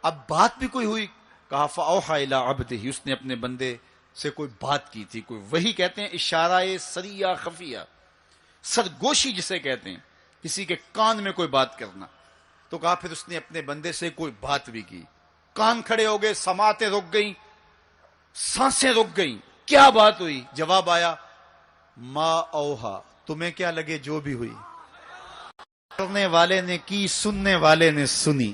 اب بات بھی کوئی ہوئی. کہا فَأَوْحَى إِلَىٰ عَبْدِهِ، اس نے اپنے بندے سے کوئی بات کی تھی. کوئی وہی کہتے ہیں اشارہ سریہ خفیہ، سرگوشی جسے کہتے ہیں، کسی کے کان میں کوئی بات کرنا. تو کہا پھر اس نے اپنے بندے سے کوئی بات بھی کی. کان کھڑے ہو گئے، سماعتیں رک گئیں، سانسیں رک گئیں. کیا بات ہوئی؟ جواب آیا ما اوہا، تمہیں کیا لگے جو بھی ہوئی. کرنے والے نے کی، سننے والے نے سنی.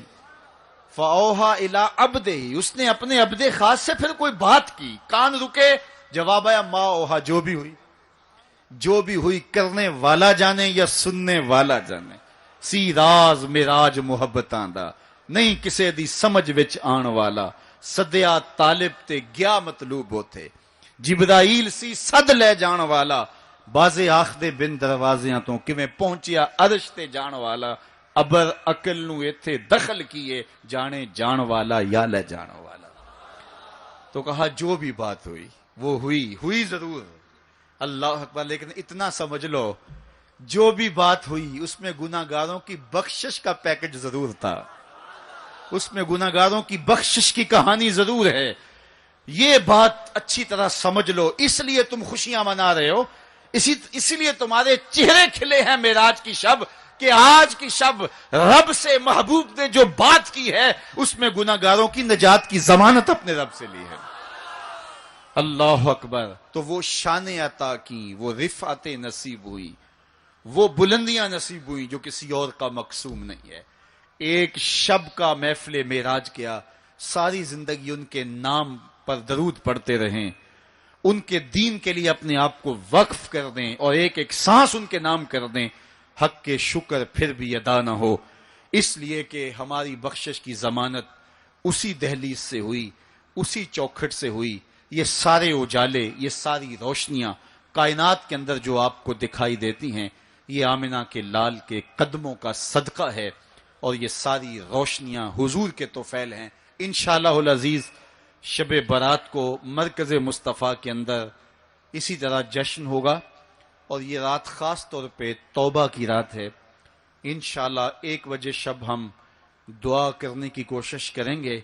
فَأَوْحَى إِلَىٰ عَبْدِهِ، اس نے اپنے عبد خاص سے پھر کوئی بات کی. کان رکے. جواب آیا ما اوہا، جو بھی ہوئی. جو بھی ہوئی کرنے والا جانے یا سننے والا جانے. سی راز میراج محبتاں دا، نہیں کسے دی سمجھ وچ آن والا. سدیا طالب تے گیا مطلوب ہوتے، جبرائیل سی صد لے جان والا. بازے آخدے بن دروازیاں تو کیویں پہنچیا عرش تے جان والا. ابر عقل نو ایتھے دخل کیے، جانے جان والا یا لے جان والا. تو کہا جو بھی بات ہوئی وہ ہوئی ضرور. اللہ اکبر. لیکن اتنا سمجھ لو جو بھی بات ہوئی اس میں گناہگاروں کی بخشش کا پیکج ضرور تھا. اس میں گناہگاروں کی بخشش کی کہانی ضرور ہے. یہ بات اچھی طرح سمجھ لو. اس لیے تم خوشیاں منا رہے ہو، اسی لیے تمہارے چہرے کھلے ہیں معراج کی شب، کہ آج کی شب رب سے محبوب نے جو بات کی ہے اس میں گناہگاروں کی نجات کی ضمانت اپنے رب سے لی ہے. اللہ اکبر. تو وہ شان عطا کی، وہ رفعت نصیب ہوئی، وہ بلندیاں نصیب ہوئی جو کسی اور کا مقسوم نہیں ہے. ایک شب کا محفل معراج کیا، ساری زندگی ان کے نام پر درود پڑھتے رہیں، ان کے دین کے لیے اپنے آپ کو وقف کر دیں اور ایک ایک سانس ان کے نام کر دیں. حق کے شکر پھر بھی ادا نہ ہو، اس لیے کہ ہماری بخشش کی ضمانت اسی دہلیز سے ہوئی، اسی چوکھٹ سے ہوئی. یہ سارے اجالے، یہ ساری روشنیاں کائنات کے اندر جو آپ کو دکھائی دیتی ہیں، یہ آمنہ کے لال کے قدموں کا صدقہ ہے، اور یہ ساری روشنیاں حضور کے طفیل ہیں. انشاءاللہ العزیز شب برات کو مرکز مصطفیٰ کے اندر اسی طرح جشن ہوگا، اور یہ رات خاص طور پہ توبہ کی رات ہے۔ انشاءاللہ 1 بجے شب ہم دعا کرنے کی کوشش کریں گے۔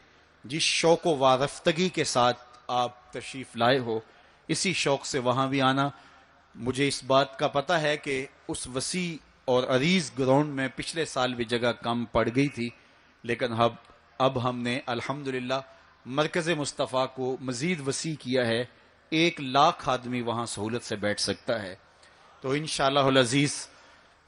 جس شوق و وارفتگی کے ساتھ آپ تشریف لائے ہو، اسی شوق سے وہاں بھی آنا۔ مجھے اس بات کا پتہ ہے کہ اس وسیع اور عریض گراؤنڈ میں پچھلے سال بھی جگہ کم پڑ گئی تھی، لیکن اب ہم نے الحمدللہ مرکز مصطفیٰ کو مزید وسیع کیا ہے، 1 لاکھ آدمی وہاں سہولت سے بیٹھ سکتا ہے۔ تو انشاءاللہ العزیز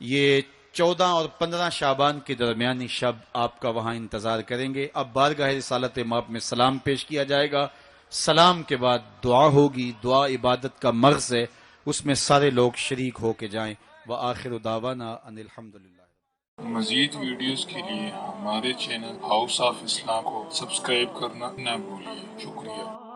یہ 14 اور 15 شعبان کے درمیانی شب آپ کا وہاں انتظار کریں گے۔ اب بارگاہ رسالت مآب میں سلام پیش کیا جائے گا، سلام کے بعد دعا ہوگی۔ دعا عبادت کا مغز ہے، اس میں سارے لوگ شریک ہو کے جائیں۔ وآخر دعوانا ان الحمدللہ۔ مزید ویڈیوز کے لیے ہمارے چینل ہاؤس آف اسلام کو سبسکرائب کرنا نہ بھولیے۔ شکریہ۔